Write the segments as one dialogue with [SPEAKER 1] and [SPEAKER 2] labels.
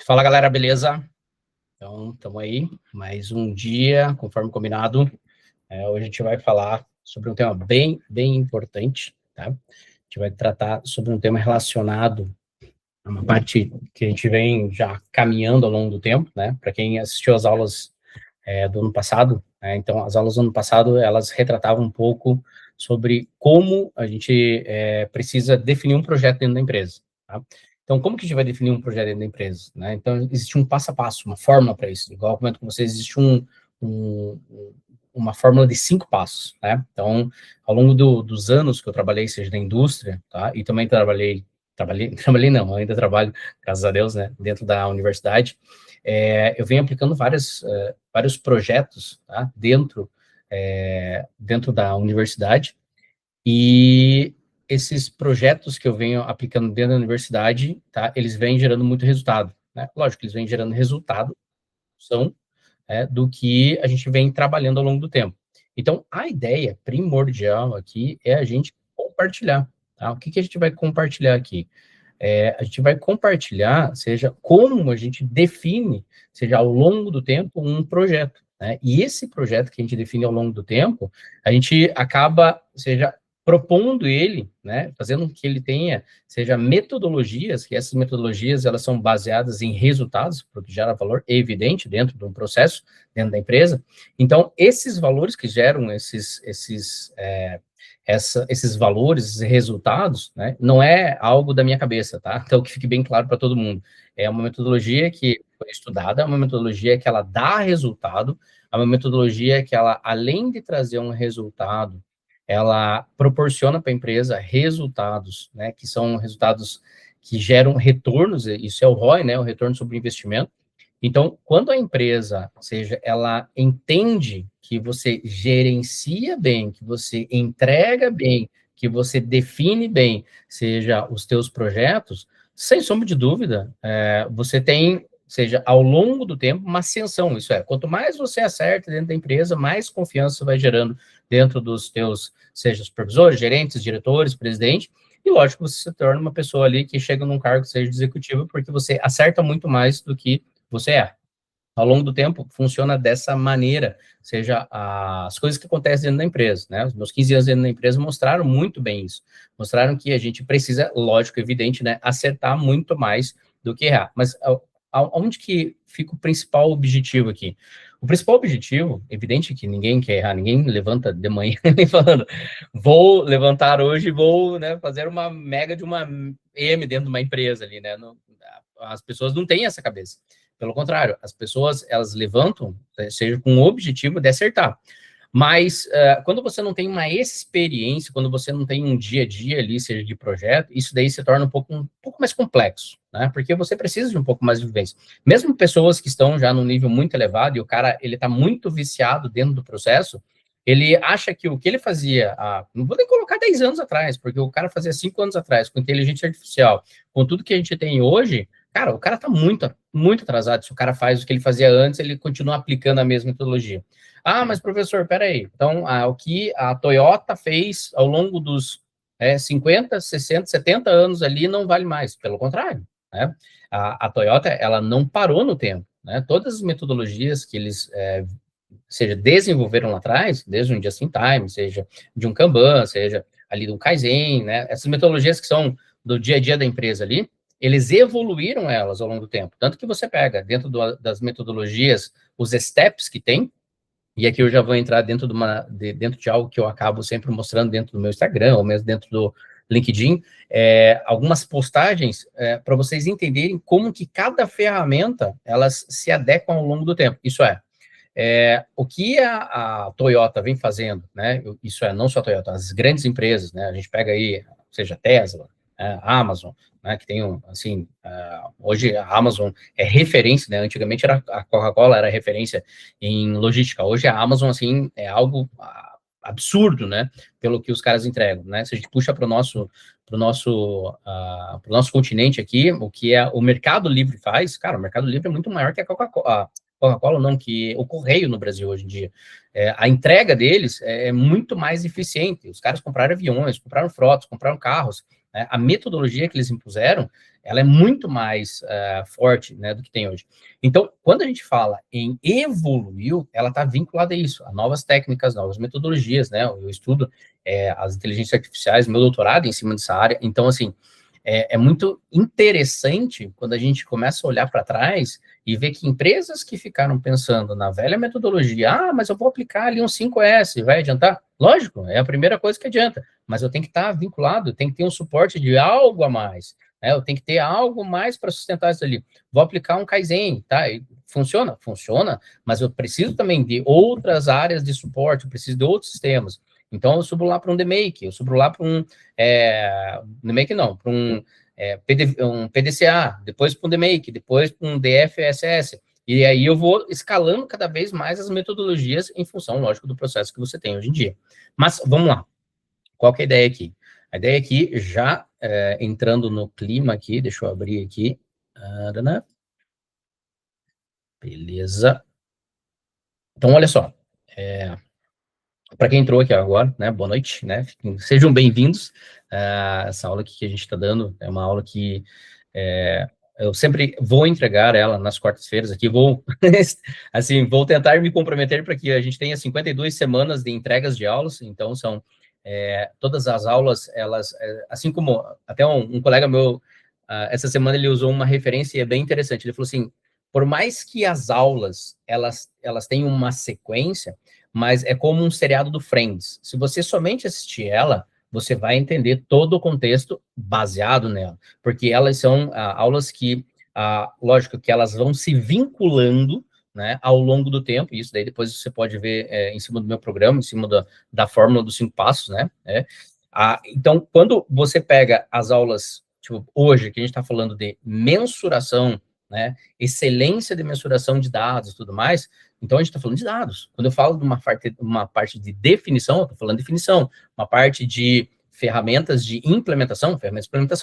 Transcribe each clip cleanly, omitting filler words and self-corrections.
[SPEAKER 1] Fala, galera, beleza? Então, estamos aí, mais um dia, conforme combinado. Hoje a gente vai falar sobre um tema bem importante, tá? A gente vai tratar sobre um tema relacionado a uma parte que a gente vem já caminhando ao longo do tempo, né? Para quem assistiu às aulas do ano passado, né? Então, as aulas do ano passado, elas retratavam um pouco sobre como a gente precisa definir um projeto dentro da empresa, tá? Então, como que a gente vai definir um projeto dentro da empresa, né? Então, existe um passo a passo, uma fórmula para isso. Igual eu comento com vocês, existe um, uma fórmula de 5 passos, né? Então, ao longo dos anos que eu trabalhei, seja na indústria, tá? E também trabalhei não, ainda trabalho, graças a Deus, né? Dentro da universidade, eu venho aplicando vários projetos, tá? Dentro da universidade, e esses projetos que eu venho aplicando dentro da universidade, tá? Eles vêm gerando muito resultado, né? Lógico que eles vêm gerando resultado, são do que a gente vem trabalhando ao longo do tempo. Então, a ideia primordial aqui é a gente compartilhar, tá? O que que a gente vai compartilhar aqui? A gente vai compartilhar, seja como a gente define, seja ao longo do tempo, um projeto, né? E esse projeto que a gente define ao longo do tempo, a gente acaba, seja propondo ele, né, fazendo com que ele tenha, seja metodologias, que essas metodologias, elas são baseadas em resultados, porque gera valor evidente dentro de um processo, dentro da empresa. Então, esses valores que geram esses valores, esses resultados, né, não é algo da minha cabeça, tá? Então, que fique bem claro para todo mundo. É uma metodologia que foi estudada, é uma metodologia que ela dá resultado, é uma metodologia que ela, além de trazer um resultado, ela proporciona para a empresa resultados, né, que são resultados que geram retornos, isso é o ROI, né, o retorno sobre investimento. Então, quando a empresa, ou seja, ela entende que você gerencia bem, que você entrega bem, que você define bem, seja os teus projetos, sem sombra de dúvida, você tem, seja ao longo do tempo, uma ascensão. Isso é, quanto mais você acerta dentro da empresa, mais confiança vai gerando dentro dos teus, seja supervisores, gerentes, diretores, presidente, e lógico, você se torna uma pessoa ali que chega num cargo, seja de executivo, porque você acerta muito mais do que você é. Ao longo do tempo, funciona dessa maneira, seja as coisas que acontecem dentro da empresa, né? Os meus 15 anos dentro da empresa mostraram muito bem isso. Mostraram que a gente precisa, lógico, evidente, né, acertar muito mais do que errar. Mas aonde que fica o principal objetivo aqui? O principal objetivo, evidente que ninguém quer errar, ninguém levanta de manhã nem falando, vou levantar hoje e vou, né, fazer uma mega de uma M dentro de uma empresa ali, né? As pessoas não têm essa cabeça. Pelo contrário, as pessoas, elas levantam, seja com o objetivo de acertar. Mas quando você não tem uma experiência, quando você não tem um dia a dia ali, seja de projeto, isso daí se torna um pouco mais complexo, né? Porque você precisa de um pouco mais de vivência. Mesmo pessoas que estão já num nível muito elevado e o cara, ele tá muito viciado dentro do processo, ele acha que o que ele fazia, não vou nem colocar 10 anos atrás, porque o cara fazia 5 anos atrás, com inteligência artificial, com tudo que a gente tem hoje, cara, o cara tá muito atrasado. Se o cara faz o que ele fazia antes, ele continua aplicando a mesma metodologia. Ah, mas professor, peraí. Então, o que a Toyota fez ao longo dos 50, 60, 70 anos ali não vale mais. Pelo contrário, né? A Toyota, ela não parou no tempo, né? Todas as metodologias que eles seja, desenvolveram lá atrás, desde um Just in Time, seja de um Kanban, seja ali do Kaizen, né? Essas metodologias que são do dia a dia da empresa ali, eles evoluíram elas ao longo do tempo. Tanto que você pega dentro das metodologias, os steps que tem, e aqui eu já vou entrar dentro dentro de algo que eu acabo sempre mostrando dentro do meu Instagram, ou mesmo dentro do LinkedIn, algumas postagens para vocês entenderem como que cada ferramenta, elas se adequam ao longo do tempo. Isso o que a Toyota vem fazendo, né? Isso não só a Toyota, as grandes empresas, né? A gente pega aí, seja Tesla, a Amazon, né? Que tem assim, hoje a Amazon é referência, né? Antigamente a Coca-Cola era referência em logística. Hoje a Amazon, assim, é algo absurdo, né? Pelo que os caras entregam, né? Se a gente puxa para o nosso continente aqui, o que o Mercado Livre faz, cara, o Mercado Livre é muito maior que a Coca-Cola não, que o Correio no Brasil hoje em dia. A entrega deles é muito mais eficiente. Os caras compraram aviões, compraram frotas, compraram carros, né? A metodologia que eles impuseram, ela é muito mais forte, né, do que tem hoje. Então, quando a gente fala em evoluiu, ela está vinculada a isso, a novas técnicas, novas metodologias, né? Eu estudo as inteligências artificiais, meu doutorado em cima dessa área. Então, assim, é muito interessante quando a gente começa a olhar para trás e ver que empresas que ficaram pensando na velha metodologia, mas eu vou aplicar ali um 5S, vai adiantar? Lógico, é a primeira coisa que adianta, mas eu tenho que estar vinculado, tem que ter um suporte de algo a mais, né? Eu tenho que ter algo mais para sustentar isso ali. Vou aplicar um Kaizen, tá? E funciona? Funciona, mas eu preciso também de outras áreas de suporte, eu preciso de outros sistemas. Então, eu subo lá para um DMake, eu subo lá para um... DMake não, para um, um PDCA, depois para um DMake, depois para um DFSS. E aí eu vou escalando cada vez mais as metodologias em função, lógico, do processo que você tem hoje em dia. Mas, vamos lá. Qual que é a ideia aqui? A ideia aqui, já entrando no clima aqui, deixa eu abrir aqui. Beleza. Então, olha só. Para quem entrou aqui agora, né, boa noite, né, sejam bem-vindos. Essa aula aqui que a gente está dando é uma aula que eu sempre vou entregar ela nas quartas-feiras aqui, vou, assim, vou tentar me comprometer para que a gente tenha 52 semanas de entregas de aulas, então são todas as aulas, elas, assim como até um colega meu, essa semana ele usou uma referência bem interessante, ele falou assim, por mais que as aulas, elas tenham uma sequência, mas é como um seriado do Friends. Se você somente assistir ela, você vai entender todo o contexto baseado nela, porque elas são aulas que, lógico, que elas vão se vinculando, né, ao longo do tempo, e isso daí depois você pode ver em cima do meu programa, em cima da fórmula dos 5 passos, né, então, quando você pega as aulas, tipo, hoje, que a gente está falando de mensuração, né, excelência de mensuração de dados e tudo mais, então a gente está falando de dados. Quando eu falo de uma parte de definição, eu estou falando de definição, uma parte de ferramentas de implementação,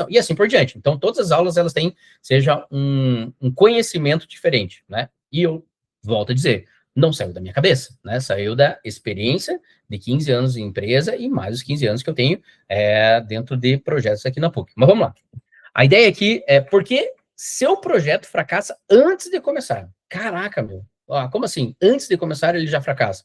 [SPEAKER 1] e assim por diante. Então, todas as aulas, elas têm, seja um conhecimento diferente, né? E eu volto a dizer, não saiu da minha cabeça, né? Saiu da experiência de 15 anos em empresa e mais os 15 anos que eu tenho dentro de projetos aqui na PUC. Mas vamos lá. A ideia aqui é por que seu projeto fracassa antes de começar? Caraca, meu. Como assim? Antes de começar, ele já fracassa.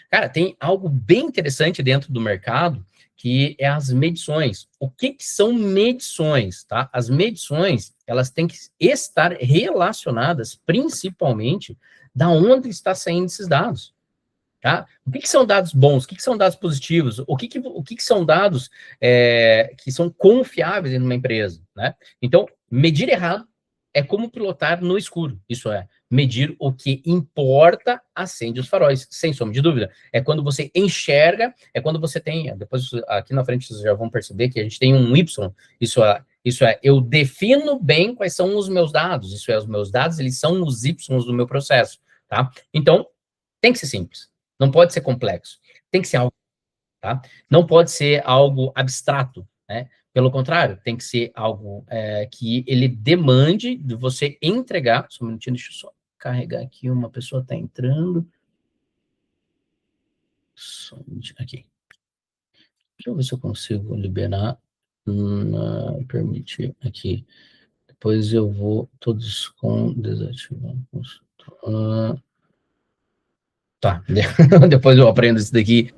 [SPEAKER 1] Cara, tem algo bem interessante dentro do mercado, que é as medições. O que são medições, tá? As medições, elas têm que estar relacionadas, principalmente, da onde está saindo esses dados. Tá? O que são dados bons? O que são dados positivos? O que são dados que são confiáveis em uma empresa? Né? Então, medir errado é como pilotar no escuro. Isso é, medir o que importa, acende os faróis, sem sombra de dúvida. É quando você enxerga, é quando você tem, depois aqui na frente vocês já vão perceber que a gente tem um Y, isso é, eu defino bem quais são os meus dados, isso é, os meus dados, eles são os Y do meu processo, tá? Então, tem que ser simples. Não pode ser complexo. Tem que ser algo, tá? Não pode ser algo abstrato, né? Pelo contrário, tem que ser algo que ele demande de você entregar. Só um minutinho, deixa eu só carregar aqui, uma pessoa está entrando. Só um minutinho, aqui. Deixa eu ver se eu consigo liberar. Permitir aqui. Depois eu vou todos com desativar. Tá, depois eu aprendo isso daqui.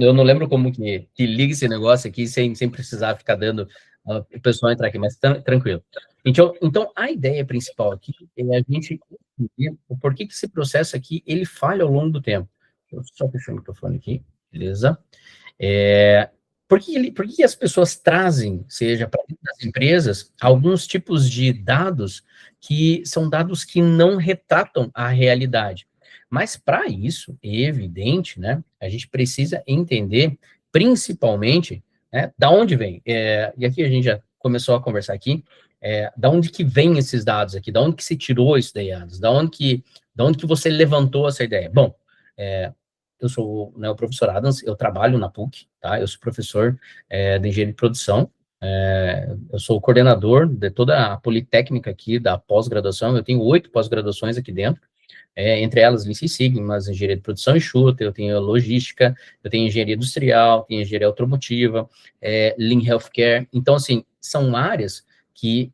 [SPEAKER 1] Eu não lembro como que liga esse negócio aqui sem precisar ficar dando o pessoal entrar aqui, mas tranquilo. Então, a ideia principal aqui é a gente entender o porquê que esse processo aqui, ele falha ao longo do tempo. Deixa eu só fechar o microfone aqui, beleza? Por que as pessoas trazem, seja para dentro das empresas, alguns tipos de dados que são dados que não retratam a realidade? Mas para isso, é evidente, né, a gente precisa entender, principalmente, né, da onde vem. E aqui a gente já começou a conversar aqui, da onde que vem esses dados aqui, da onde que se tirou esses dados, da onde que você levantou essa ideia. Bom, eu sou, né, o professor Adams, eu trabalho na PUC, tá? Eu sou professor de engenharia de produção, eu sou o coordenador de toda a politécnica aqui da pós-graduação, eu tenho 8 pós-graduações aqui dentro, entre elas Lean Six Sigma, engenharia de produção enxuta, eu tenho logística, eu tenho engenharia industrial, tenho engenharia automotiva, Lean Healthcare. Então, assim, são áreas que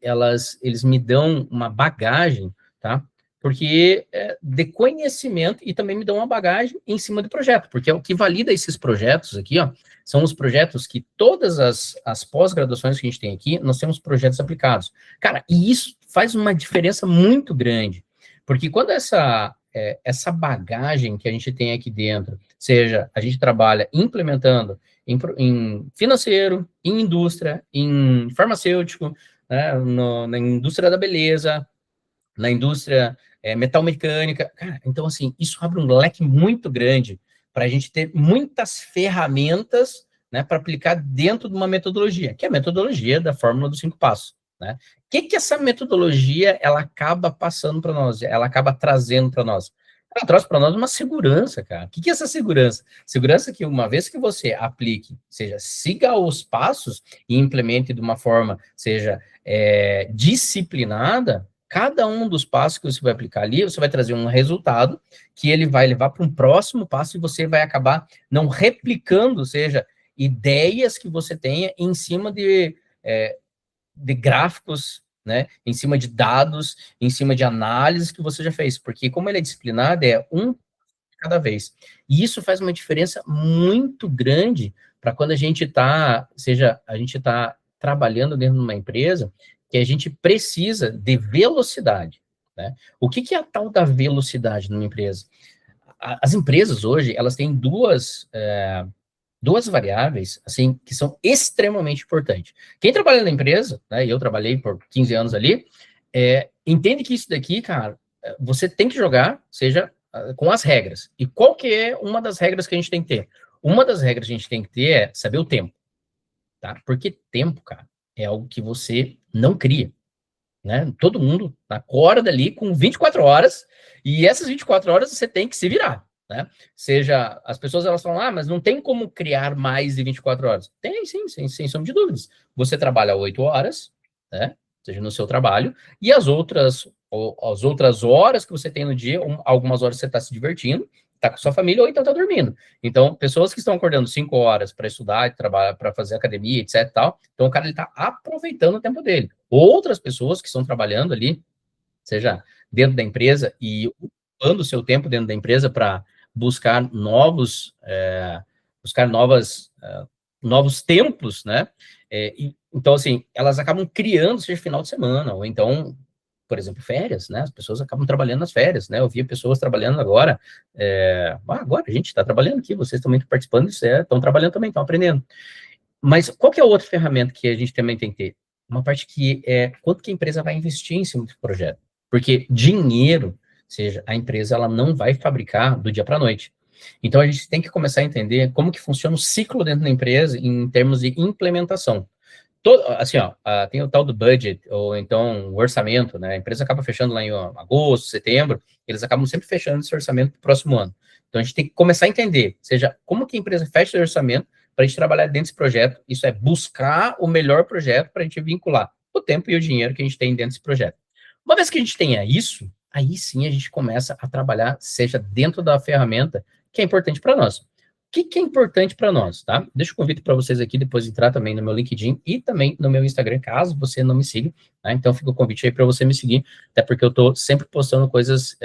[SPEAKER 1] eles me dão uma bagagem, tá? Porque de conhecimento e também me dão uma bagagem em cima do projeto, porque é o que valida esses projetos aqui, ó, são os projetos que todas as pós-graduações que a gente tem aqui, nós temos projetos aplicados. Cara, e isso faz uma diferença muito grande, porque quando essa bagagem que a gente tem aqui dentro, seja, a gente trabalha implementando em financeiro, em indústria, em farmacêutico, né, na indústria da beleza, na indústria metal mecânica. Cara, então, assim, isso abre um leque muito grande para a gente ter muitas ferramentas, né, para aplicar dentro de uma metodologia, que é a metodologia da fórmula dos 5 passos. Né? O que essa metodologia ela acaba passando para nós? Ela acaba trazendo para nós? Ela traz para nós uma segurança, cara. O que é essa segurança? Segurança que uma vez que você aplique, seja, siga os passos e implemente de uma forma, seja, disciplinada, cada um dos passos que você vai aplicar ali, você vai trazer um resultado que ele vai levar para um próximo passo e você vai acabar não replicando, seja, ideias que você tenha em cima de gráficos, né, em cima de dados, em cima de análises que você já fez, porque como ele é disciplinado, é um de cada vez. E isso faz uma diferença muito grande para quando a gente está, seja, a gente está trabalhando dentro de uma empresa que a gente precisa de velocidade, né? O que é a tal da velocidade numa empresa? As empresas hoje, elas têm duas variáveis, assim, que são extremamente importantes. Quem trabalha na empresa, né, e eu trabalhei por 15 anos ali, entende que isso daqui, cara, você tem que jogar, seja com as regras. E qual que é uma das regras que a gente tem que ter? Uma das regras que a gente tem que ter é saber o tempo, tá? Porque tempo, cara, é algo que você não cria, né? Todo mundo acorda ali com 24 horas e essas 24 horas você tem que se virar, né? Seja, as pessoas elas falam, mas não tem como criar mais de 24 horas. Tem sim, sem sombra de dúvidas. Você trabalha 8 horas, né? Seja no seu trabalho, e as outras horas que você tem no dia, algumas horas você está se divertindo, está com sua família, ou então está dormindo. Então, pessoas que estão acordando 5 horas para estudar, trabalhar, para fazer academia, etc. Tal, então, o cara está aproveitando o tempo dele. Outras pessoas que estão trabalhando ali, seja dentro da empresa e ocupando o seu tempo dentro da empresa para buscar novos tempos, né? Então, assim, elas acabam criando, seja final de semana, ou então, por exemplo, férias, né? As pessoas acabam trabalhando nas férias, né? Eu vi pessoas trabalhando agora, agora a gente está trabalhando aqui, vocês também estão participando disso, estão trabalhando também, estão aprendendo. Mas qual que é a outra ferramenta que a gente também tem que ter? Uma parte que é quanto que a empresa vai investir em cima do projeto. Porque dinheiro, seja, a empresa ela não vai fabricar do dia para a noite. Então a gente tem que começar a entender como que funciona o ciclo dentro da empresa em termos de implementação. Assim, ó, tem o tal do budget, ou então o orçamento, né? A empresa acaba fechando lá em agosto, setembro, eles acabam sempre fechando esse orçamento para o próximo ano. Então a gente tem que começar a entender, seja, como que a empresa fecha o orçamento para a gente trabalhar dentro desse projeto. Isso é buscar o melhor projeto para a gente vincular o tempo e o dinheiro que a gente tem dentro desse projeto. Uma vez que a gente tenha isso, aí sim a gente começa a trabalhar, seja dentro da ferramenta que é importante para nós. O que é importante para nós, tá? Deixa o convite para vocês aqui, depois entrar também no meu LinkedIn e também no meu Instagram, caso você não me siga, tá? Então fica o convite aí para você me seguir, até porque eu estou sempre postando coisas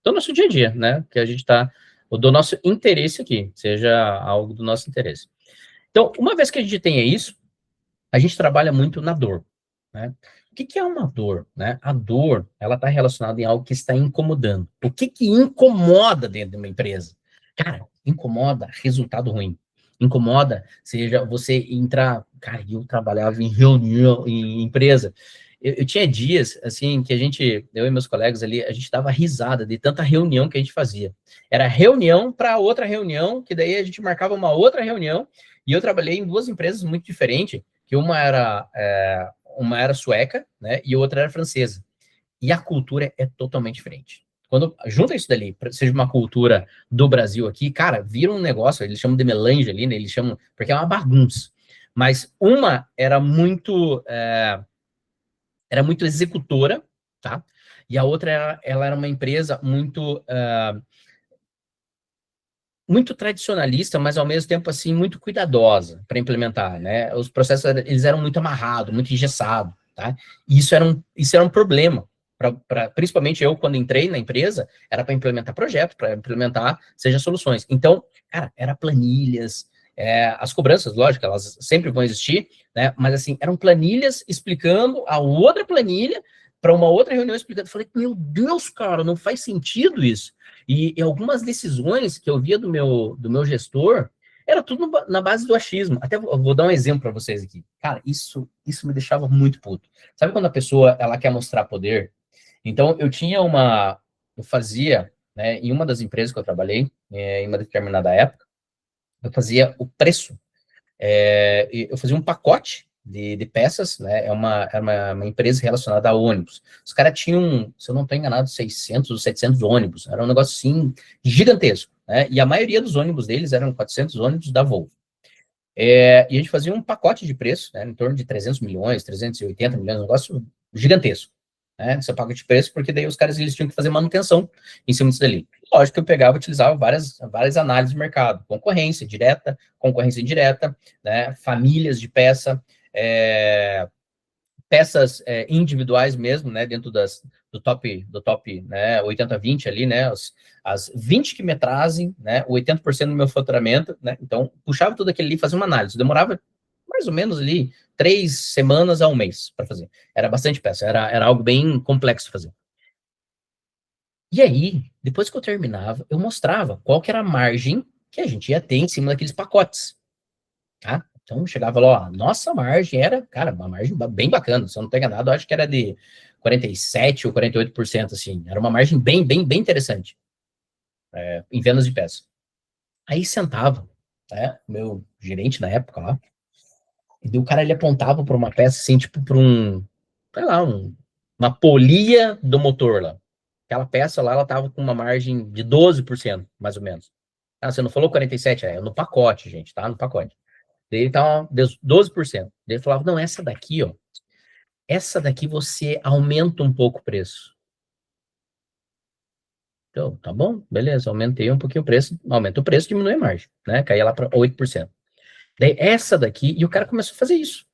[SPEAKER 1] do nosso dia a dia, né? Que a gente está, do nosso interesse aqui, seja algo do nosso interesse. Então, uma vez que a gente tenha isso, a gente trabalha muito na dor, né? O que é uma dor, né? A dor, ela está relacionada em algo que está incomodando. O que incomoda dentro de uma empresa? Cara, incomoda resultado ruim. Incomoda, seja você entrar... Cara, eu trabalhava em reunião, em empresa. Eu tinha dias, assim, que eu e meus colegas ali, a gente dava risada de tanta reunião que a gente fazia. Era reunião para outra reunião, que daí a gente marcava uma outra reunião, e eu trabalhei em duas empresas muito diferentes, que uma era sueca, né, e outra era francesa. E a cultura é totalmente diferente. Quando junta isso dali, seja uma cultura do Brasil aqui, cara, vira um negócio, eles chamam de melange ali, né, eles chamam, porque é uma bagunça. Mas uma era muito executora, tá? E a outra, ela era uma empresa muito muito tradicionalista, mas ao mesmo tempo, assim, muito cuidadosa para implementar, né? Os processos, eles eram muito amarrados, muito engessados, tá? E isso era um problema. Principalmente eu, quando entrei na empresa, era para implementar projeto, para implementar, seja soluções. Então, cara, era planilhas, as cobranças, lógico, elas sempre vão existir, né? Mas, assim, eram planilhas explicando a outra planilha para uma outra reunião explicando. Eu falei, meu Deus, cara, não faz sentido isso. E algumas decisões que eu via do meu gestor, era tudo na base do achismo. Até vou dar um exemplo para vocês aqui. Cara, isso me deixava muito puto. Sabe quando a pessoa, ela quer mostrar poder? Então, eu fazia, né, em uma das empresas que eu trabalhei, em uma determinada época, eu fazia o preço, eu fazia um pacote de peças, né, uma empresa relacionada a ônibus. Os caras tinham, se eu não estou enganado, 600 ou 700 ônibus, era um negócio, assim, gigantesco, né, e a maioria dos ônibus deles eram 400 ônibus da Volvo. E a gente fazia um pacote de preço, né, em torno de 300 milhões, 380 milhões, um negócio gigantesco, né, esse pacote de preço, porque daí os caras, eles tinham que fazer manutenção em cima disso dali. Lógico que eu pegava e utilizava várias análises de mercado, concorrência direta, concorrência indireta, né, famílias de peças individuais mesmo, né, dentro do top, né, 80-20 ali, né, as 20 que me trazem, né, 80% do meu faturamento, né, então puxava tudo aquilo ali e fazia uma análise, demorava mais ou menos ali 3 semanas a um mês para fazer, era bastante peça, era algo bem complexo de fazer. E aí, depois que eu terminava, eu mostrava qual que era a margem que a gente ia ter em cima daqueles pacotes, tá? Então, chegava lá, ó, nossa margem era, cara, uma margem bem bacana, se eu não estou enganado, eu acho que era de 47% ou 48%, assim, era uma margem bem, bem, bem interessante, em vendas de peças. Aí sentava, né, meu gerente na época lá, e daí o cara, ele apontava para uma peça, assim, tipo, para sei lá, uma polia do motor lá. Aquela peça lá, ela tava com uma margem de 12%, mais ou menos. Ah, você não falou 47%, no pacote, gente, tá? No pacote. Daí ele tava 12%. Daí ele falava, não, essa daqui, ó, essa daqui você aumenta um pouco o preço. Então, tá bom, beleza, aumentei um pouquinho o preço, aumenta o preço, diminui a margem, né? Caía lá para 8%. Daí essa daqui, e o cara começou a fazer isso.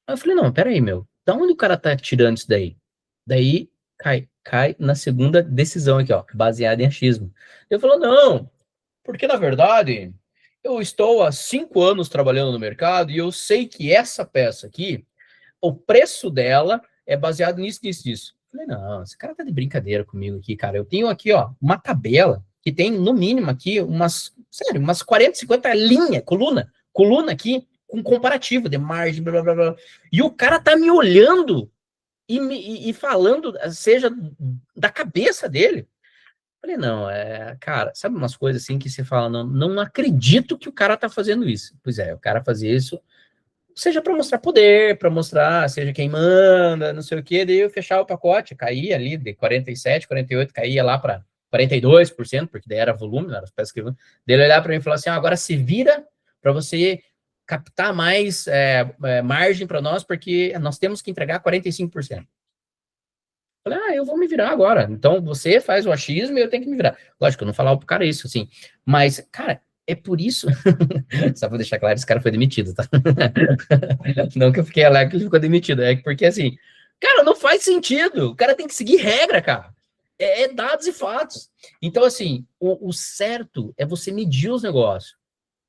[SPEAKER 1] Aí eu falei, não, peraí, meu, da onde o cara tá tirando isso daí? Daí cai na segunda decisão aqui, ó, baseada em achismo. Ele falou, não, porque na verdade eu estou há 5 anos trabalhando no mercado e eu sei que essa peça aqui, o preço dela é baseado nisso, nisso, nisso. Eu falei, não, esse cara tá de brincadeira comigo aqui, cara. Eu tenho aqui, ó, uma tabela que tem, no mínimo, aqui, umas 40, 50 linhas, coluna aqui, com comparativo de margem, blá, blá, blá. E o cara tá me olhando e falando, seja da cabeça dele. Falei, não, cara, sabe umas coisas assim que você fala, não, não acredito que o cara tá fazendo isso. Pois é, o cara fazia isso, seja para mostrar poder, para mostrar, seja quem manda, não sei o quê, daí eu fechava o pacote, caía ali de 47, 48, caía lá para 42%, porque daí era volume, não era as peças que... Daí ele olhava para mim e falou assim, agora se vira para você captar mais margem para nós, porque nós temos que entregar 45%. Falei, eu vou me virar agora. Então, você faz o achismo e eu tenho que me virar. Lógico, eu não falava pro cara isso, assim. Mas, cara, é por isso... Só pra deixar claro, esse cara foi demitido, tá? Não que eu fiquei alegre que ele ficou demitido. É porque, assim, cara, não faz sentido. O cara tem que seguir regra, cara. É dados e fatos. Então, assim, o certo é você medir os negócios.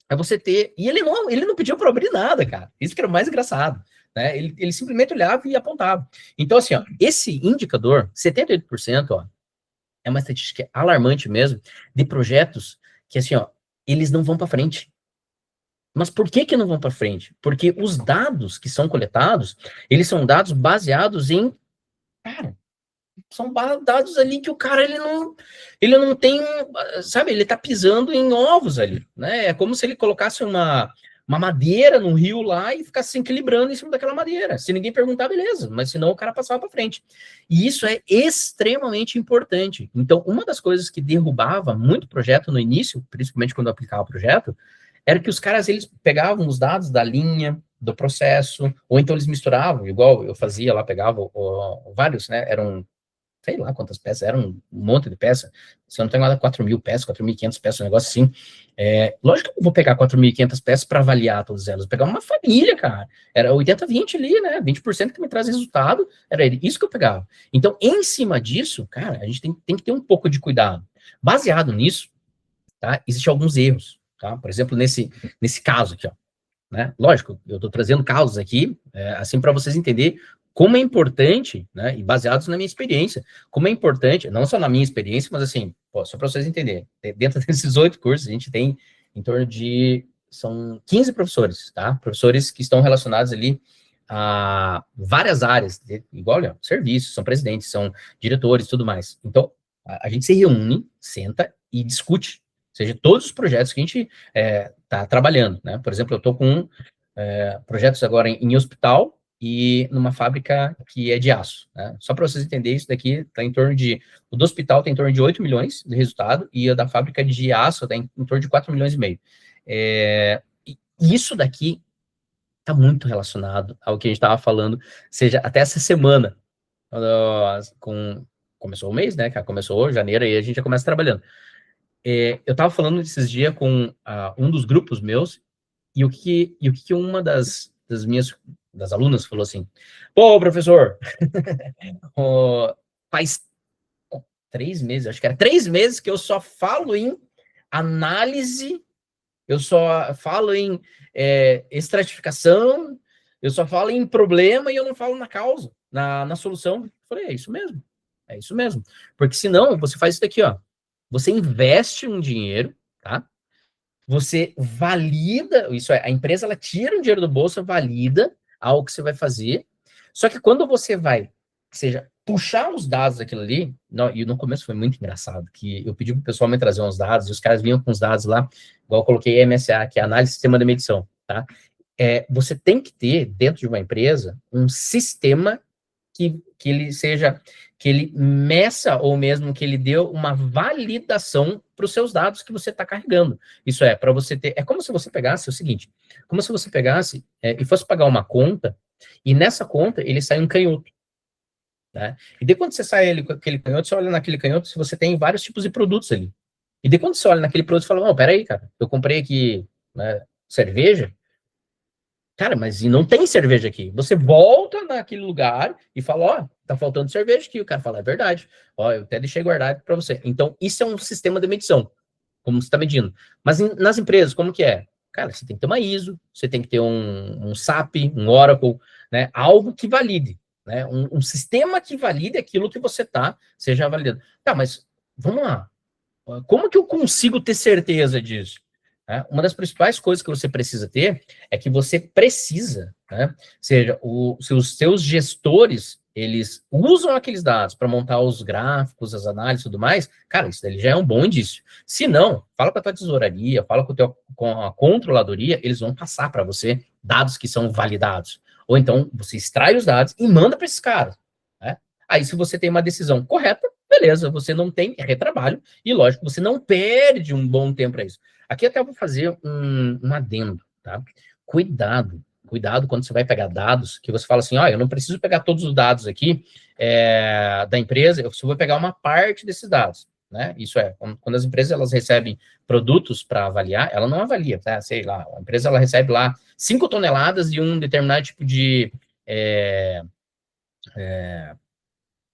[SPEAKER 1] É você ter... E ele não pediu para abrir nada, cara. Isso que era o mais engraçado. Né? Ele simplesmente olhava e apontava. Então, assim, ó, esse indicador, 78%, ó, é uma estatística alarmante mesmo, de projetos que, assim, ó, eles não vão para frente. Mas por que não vão para frente? Porque os dados que são coletados, eles são dados baseados em... Cara, são dados ali que o cara, ele não tem, sabe, ele tá pisando em ovos ali, né? É como se ele colocasse uma madeira no rio lá e ficasse se equilibrando em cima daquela madeira. Se ninguém perguntar, beleza, mas senão o cara passava para frente. E isso é extremamente importante. Então, uma das coisas que derrubava muito projeto no início, principalmente quando eu aplicava o projeto, era que os caras, eles pegavam os dados da linha, do processo, ou então eles misturavam, igual eu fazia lá, pegava vários, né, eram sei lá quantas peças, era um monte de peça, se eu não tenho nada, 4.000 peças, 4.500 peças, um negócio assim. Lógico que eu vou pegar 4.500 peças para avaliar todas elas, vou pegar uma família, cara, era 80-20 ali, né, 20% que me traz resultado, era isso que eu pegava. Então, em cima disso, cara, a gente tem que ter um pouco de cuidado. Baseado nisso, tá, existem alguns erros, tá, por exemplo, nesse caso aqui, ó, né, lógico, eu estou trazendo casos aqui, assim, para vocês entenderem como é importante, né, e baseados na minha experiência, como é importante, não só na minha experiência, mas assim, pô, só para vocês entenderem, dentro desses 8 cursos, a gente tem em torno de, são 15 professores, tá? Professores que estão relacionados ali a várias áreas, igual, olha, serviços, são presidentes, são diretores, tudo mais. Então, a gente se reúne, senta e discute, ou seja, todos os projetos que a gente está trabalhando, né? Por exemplo, eu estou com projetos agora em hospital, e numa fábrica que é de aço, né? Só para vocês entenderem, isso daqui está em torno de, o do hospital tem em torno de 8 milhões de resultado, e a da fábrica de aço está em torno de 4 milhões e meio. E isso daqui está muito relacionado ao que a gente estava falando, seja até essa semana, começou o mês, né, cara? Começou janeiro, e a gente já começa trabalhando. Eu estava falando esses dias com um dos grupos meus, e o que uma das alunas falou assim: pô, professor, faz 3 meses, acho que era 3 meses que eu só falo em análise, eu só falo em estratificação, eu só falo em problema e eu não falo na causa, na solução. Eu falei, é isso mesmo, porque senão você faz isso daqui, ó, você investe um dinheiro, tá? Você valida, isso a empresa ela tira um dinheiro do bolso, valida algo que você vai fazer, só que quando você vai, seja, puxar os dados daquilo ali, e no começo foi muito engraçado, que eu pedi pro pessoal me trazer uns dados, e os caras vinham com os dados lá, igual eu coloquei MSA, que é Análise de Sistema de Medição, tá? Você tem que ter, dentro de uma empresa, um sistema que ele seja, que ele meça, ou mesmo que ele dê uma validação para os seus dados que você está carregando. Isso para você ter, como se você pegasse o seguinte, como se você pegasse e fosse pagar uma conta, e nessa conta ele sai um canhoto, né? E de quando você sai aquele canhoto, você olha naquele canhoto, se você tem vários tipos de produtos ali. E de quando você olha naquele produto, você fala, não, peraí, cara, eu comprei aqui, né, cerveja, cara, mas e não tem cerveja aqui. Você volta naquele lugar e fala, ó, tá faltando cerveja aqui. O cara fala, é verdade. Ó, eu até deixei guardado para você. Então, isso é um sistema de medição, como você está medindo. Mas nas empresas, como que é? Cara, você tem que ter uma ISO, você tem que ter um SAP, um Oracle, né? Algo que valide, né? Um sistema que valide aquilo que você tá, seja validando. Tá, mas vamos lá. Como que eu consigo ter certeza disso? Uma das principais coisas que você precisa ter é que você precisa, né? Seja, se os seus gestores, eles usam aqueles dados para montar os gráficos, as análises e tudo mais, cara, isso daí já é um bom indício. Se não, fala com a tua tesouraria, fala com a controladoria, eles vão passar para você dados que são validados. Ou então, você extrai os dados e manda para esses caras, né? Aí, se você tem uma decisão correta, beleza, você não tem retrabalho, e lógico, você não perde um bom tempo para isso. Aqui até eu vou fazer um adendo, tá? Cuidado quando você vai pegar dados, que você fala assim, ó, eu não preciso pegar todos os dados aqui da empresa, eu só vou pegar uma parte desses dados, né? Isso quando as empresas elas recebem produtos para avaliar, ela não avalia, tá? Sei lá, a empresa ela recebe lá 5 toneladas de um determinado tipo de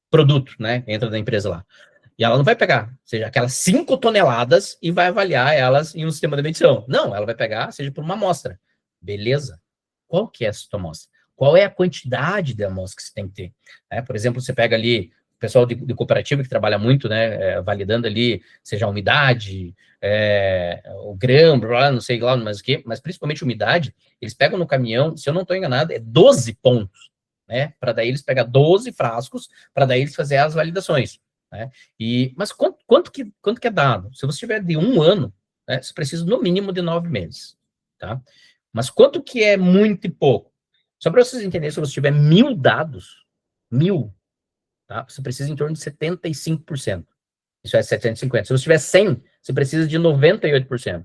[SPEAKER 1] produto, né? Entra da empresa lá. E ela não vai pegar, seja, aquelas 5 toneladas e vai avaliar elas em um sistema de medição. Não, ela vai pegar, seja por uma amostra. Beleza? Qual que é essa tua amostra? Qual é a quantidade de amostra que você tem que ter? Por exemplo, você pega ali o pessoal de cooperativa que trabalha muito, né, validando ali, seja a umidade, o grão, blá, não sei lá, mas o quê, mas principalmente umidade, eles pegam no caminhão, se eu não estou enganado, 12 pontos, né, para daí eles pegar 12 frascos, para daí eles fazer as validações. Né? Mas quanto que é dado? Se você tiver de 1 ano, né, você precisa no mínimo de 9 meses. Tá? Mas quanto que é muito e pouco? Só para vocês entenderem, se você tiver 1.000 dados, 1.000, tá? Você precisa em torno de 75%. Isso é 750. Se você tiver 100, você precisa de 98%.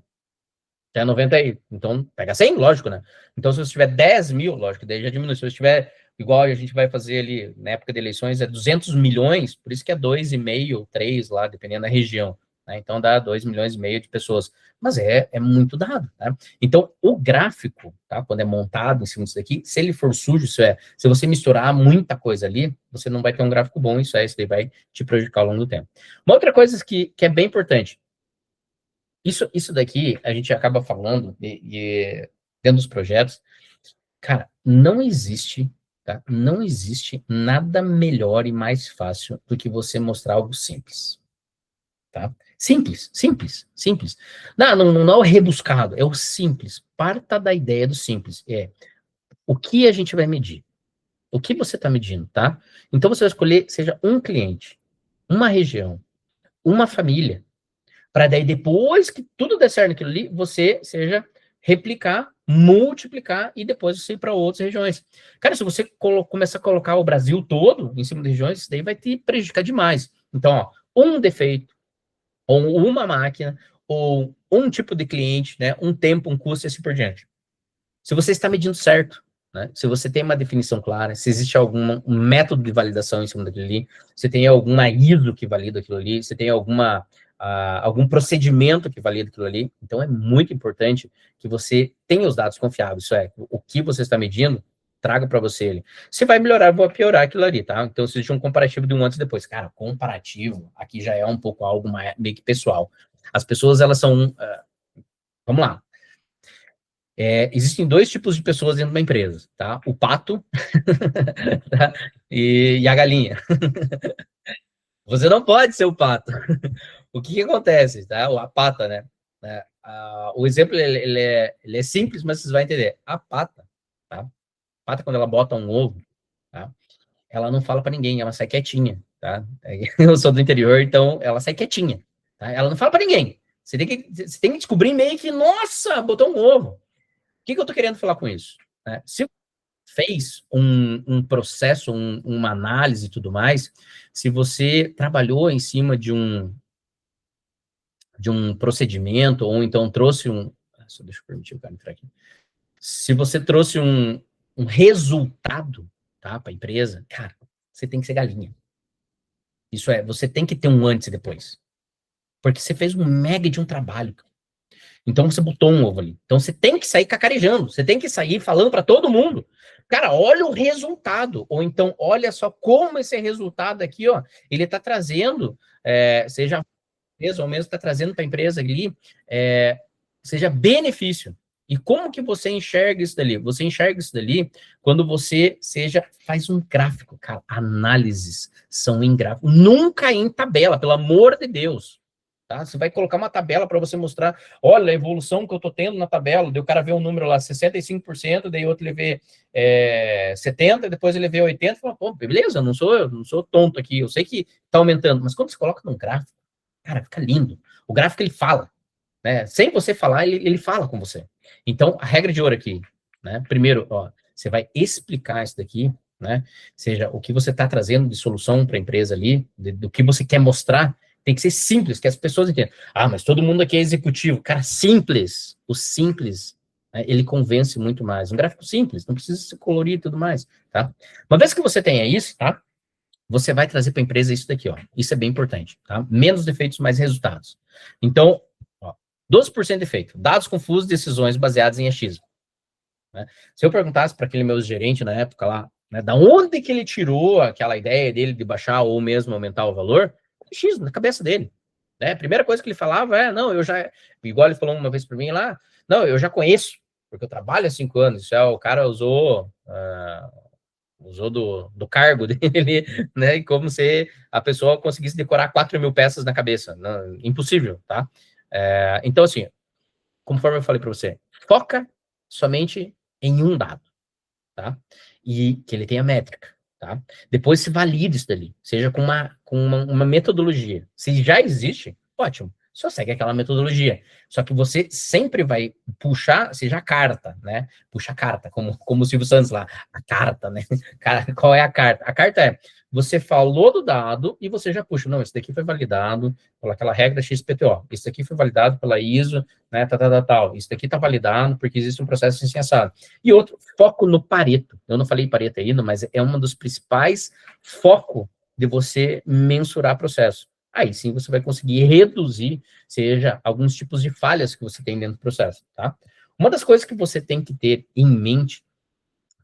[SPEAKER 1] Até 90 aí. Então, pega 100, lógico, né? Então, se você tiver 10 mil, lógico, daí já diminui. Se você tiver igual a gente vai fazer ali na época de eleições, é 200 milhões, por isso que é 2,5, 3 lá, dependendo da região, né? Então dá 2,5 milhões de pessoas. Mas é muito dado, tá? Então, o gráfico, tá? Quando é montado em cima disso daqui, se ele for sujo, isso é, se você misturar muita coisa ali, você não vai ter um gráfico bom, isso daí vai te prejudicar ao longo do tempo. Uma outra coisa que é bem importante, isso daqui a gente acaba falando dentro dos projetos, cara, não existe, tá? Não existe nada melhor e mais fácil do que você mostrar algo simples, tá? Simples, simples, simples. Não é o rebuscado, é o simples. Parta da ideia do simples. É o que a gente vai medir. O que você está medindo, tá? Então você vai escolher, seja um cliente, uma região, uma família, para daí depois que tudo der certo naquilo ali, você seja replicar, multiplicar e depois você ir para outras regiões. Cara, se você começar a colocar o Brasil todo em cima de regiões, isso daí vai te prejudicar demais. Então, ó, um defeito, ou uma máquina, ou um tipo de cliente, né, um tempo, um custo e assim por diante. Se você está medindo certo, né, se você tem uma definição clara, se existe algum um método de validação em cima daquilo ali, se tem alguma ISO que valida aquilo ali, se tem algum procedimento que valida aquilo ali, então é muito importante que você tenha os dados confiáveis, isso é, o que você está medindo, traga para você ele. Se vai melhorar, vai piorar aquilo ali, tá? Então, se existe um comparativo de um antes e depois. Cara, comparativo, aqui já é um pouco algo meio que pessoal. As pessoas, elas são... vamos lá. Existem dois tipos de pessoas dentro de uma empresa, tá? O pato tá? e a galinha. Você não pode ser o pato. O que acontece, tá? A pata, né? O exemplo, ele é simples, mas vocês vão entender. A pata, tá? A pata, quando ela bota um ovo, tá? Ela não fala para ninguém, ela sai quietinha, tá? Eu sou do interior, então ela sai quietinha, tá? Ela não fala para ninguém. Você tem que descobrir meio que, nossa, botou um ovo. O que eu tô querendo falar com isso? Se fez um processo, uma análise e tudo mais, se você trabalhou em cima de um procedimento, ou então trouxe só deixa eu permitir o cara entrar aqui. Se você trouxe um resultado, tá, para a empresa, cara, você tem que ser galinha. Isso é, você tem que ter um antes e depois. Porque você fez um mega de um trabalho. Então você botou um ovo ali. Então você tem que sair cacarejando, você tem que sair falando para todo mundo. Cara, olha o resultado. Ou então, olha só como esse resultado aqui, ó, ele está trazendo, seja a empresa ou mesmo está trazendo para a empresa ali, seja benefício. E como que você enxerga isso dali? Você enxerga isso dali quando você faz um gráfico, cara. Análises são em gráfico, nunca em tabela, pelo amor de Deus. Tá? Você vai colocar uma tabela para você mostrar, olha a evolução que eu estou tendo na tabela, daí o cara vê um número lá, 65%, daí outro ele vê 70%, depois ele vê 80%, fala, pô, beleza, eu não sou tonto aqui, eu sei que está aumentando, mas quando você coloca num gráfico, cara, fica lindo. O gráfico, ele fala, né? Sem você falar, ele fala com você. Então, a regra de ouro aqui, né? Primeiro, ó, você vai explicar isso daqui, né? Seja o que você está trazendo de solução para a empresa ali, do que você quer mostrar, tem que ser simples, que as pessoas entendam. Ah, mas todo mundo aqui é executivo. Cara, simples. O simples, né, ele convence muito mais. Um gráfico simples, não precisa ser colorido e tudo mais, tá? Uma vez que você tenha isso, tá? Você vai trazer para a empresa isso daqui, ó. Isso é bem importante, tá? Menos defeitos, mais resultados. Então, ó, 12% de defeito. Dados confusos, decisões baseadas em achismo. Né? Se eu perguntasse para aquele meu gerente na época lá, né, da onde que ele tirou aquela ideia dele de baixar ou mesmo aumentar o valor, X na cabeça dele. Né? A primeira coisa que ele falava não, eu já, igual ele falou uma vez para mim lá, não, eu já conheço, porque eu trabalho há 5 anos, isso o cara usou do cargo dele, né, e como se a pessoa conseguisse decorar 4.000 peças na cabeça, não, impossível, tá? Então, assim, conforme eu falei para você, foca somente em um dado, tá? E que ele tenha métrica, tá? Depois se valida isso dali, seja com uma metodologia. Se já existe, ótimo. só segue aquela metodologia. Só que você sempre vai puxar, seja a carta, né? Puxa a carta, como o Silvio Santos lá, a carta, né? Qual é a carta? A carta é, você falou do dado e você já puxa, não, esse daqui foi validado pelaquela regra XPTO, esse daqui foi validado pela ISO, né, tal, isso daqui tá validado porque existe um processo assim, assado. E outro, foco no Pareto. Eu não falei Pareto ainda, mas é um dos principais focos de você mensurar processo. Aí sim você vai conseguir reduzir, seja, alguns tipos de falhas que você tem dentro do processo, tá? Uma das coisas que você tem que ter em mente,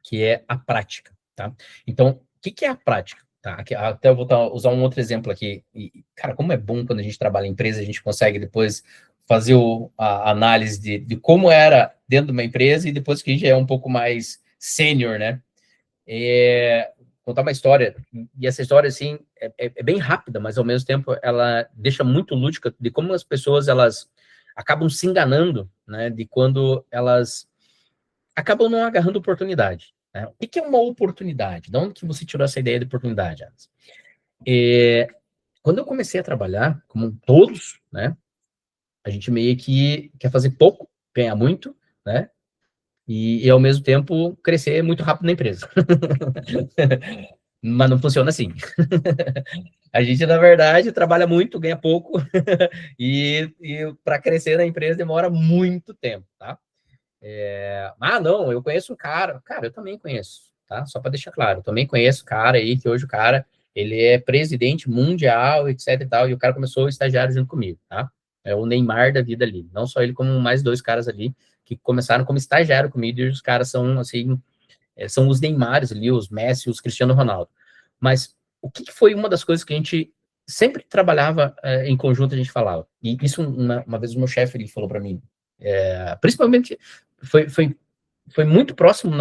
[SPEAKER 1] que é a prática, tá? Então, o que é a prática? Tá? Aqui, até eu vou usar um outro exemplo aqui. E, cara, como é bom quando a gente trabalha em empresa, a gente consegue depois fazer a análise de como era dentro de uma empresa e depois que a gente é um pouco mais sênior, né? Contar uma história, e essa história, assim, é bem rápida, mas ao mesmo tempo ela deixa muito lúdica de como as pessoas, elas acabam se enganando, né, de quando elas acabam não agarrando oportunidade, né? O que é uma oportunidade? De onde que você tirou essa ideia de oportunidade, Anas? Quando eu comecei a trabalhar, como todos, né, a gente meio que quer fazer pouco, ganhar muito, né, e ao mesmo tempo crescer muito rápido na empresa. Mas não funciona assim. A gente, na verdade, trabalha muito, ganha pouco, e para crescer na empresa demora muito tempo, tá? Não, eu conheço um cara. Cara, eu também conheço, tá? Só para deixar claro, eu também conheço um cara aí, que hoje o cara, ele é presidente mundial, etc e tal, e o cara começou o estagiário junto comigo, tá? É o Neymar da vida ali. Não só ele, como mais dois caras ali, que começaram como estagiário comigo, e os caras são, assim, são os Neymares ali, os Messi, os Cristiano Ronaldo. Mas o que foi uma das coisas que a gente sempre trabalhava em conjunto, a gente falava? E isso, uma vez o meu chefe, ele falou para mim, principalmente, foi muito próximo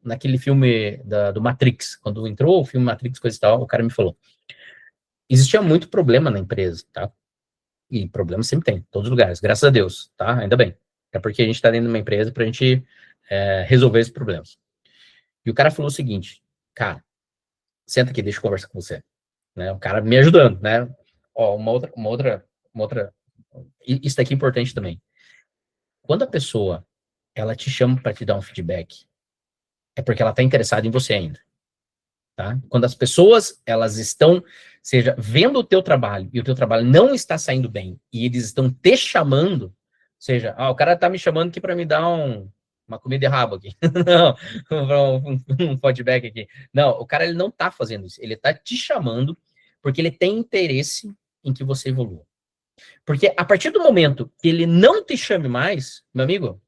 [SPEAKER 1] naquele filme do Matrix, quando entrou o filme Matrix, coisa e tal, o cara me falou, existia muito problema na empresa, tá? E problema sempre tem, em todos os lugares, graças a Deus, tá? Ainda bem. É porque a gente está dentro de uma empresa para a gente resolver esses problemas. E o cara falou o seguinte, cara, senta aqui, deixa eu conversar com você. Né? O cara me ajudando, né? Ó, uma outra, isso daqui é importante também. Quando a pessoa, ela te chama para te dar um feedback, é porque ela está interessada em você ainda, tá? Quando as pessoas, elas estão, seja, vendo o teu trabalho e o teu trabalho não está saindo bem e eles estão te chamando, seja, o cara tá me chamando aqui para me dar uma comida de rabo aqui. Não, um feedback aqui. Não, o cara, ele não tá fazendo isso. Ele tá te chamando porque ele tem interesse em que você evolua. Porque a partir do momento que ele não te chame mais, meu amigo,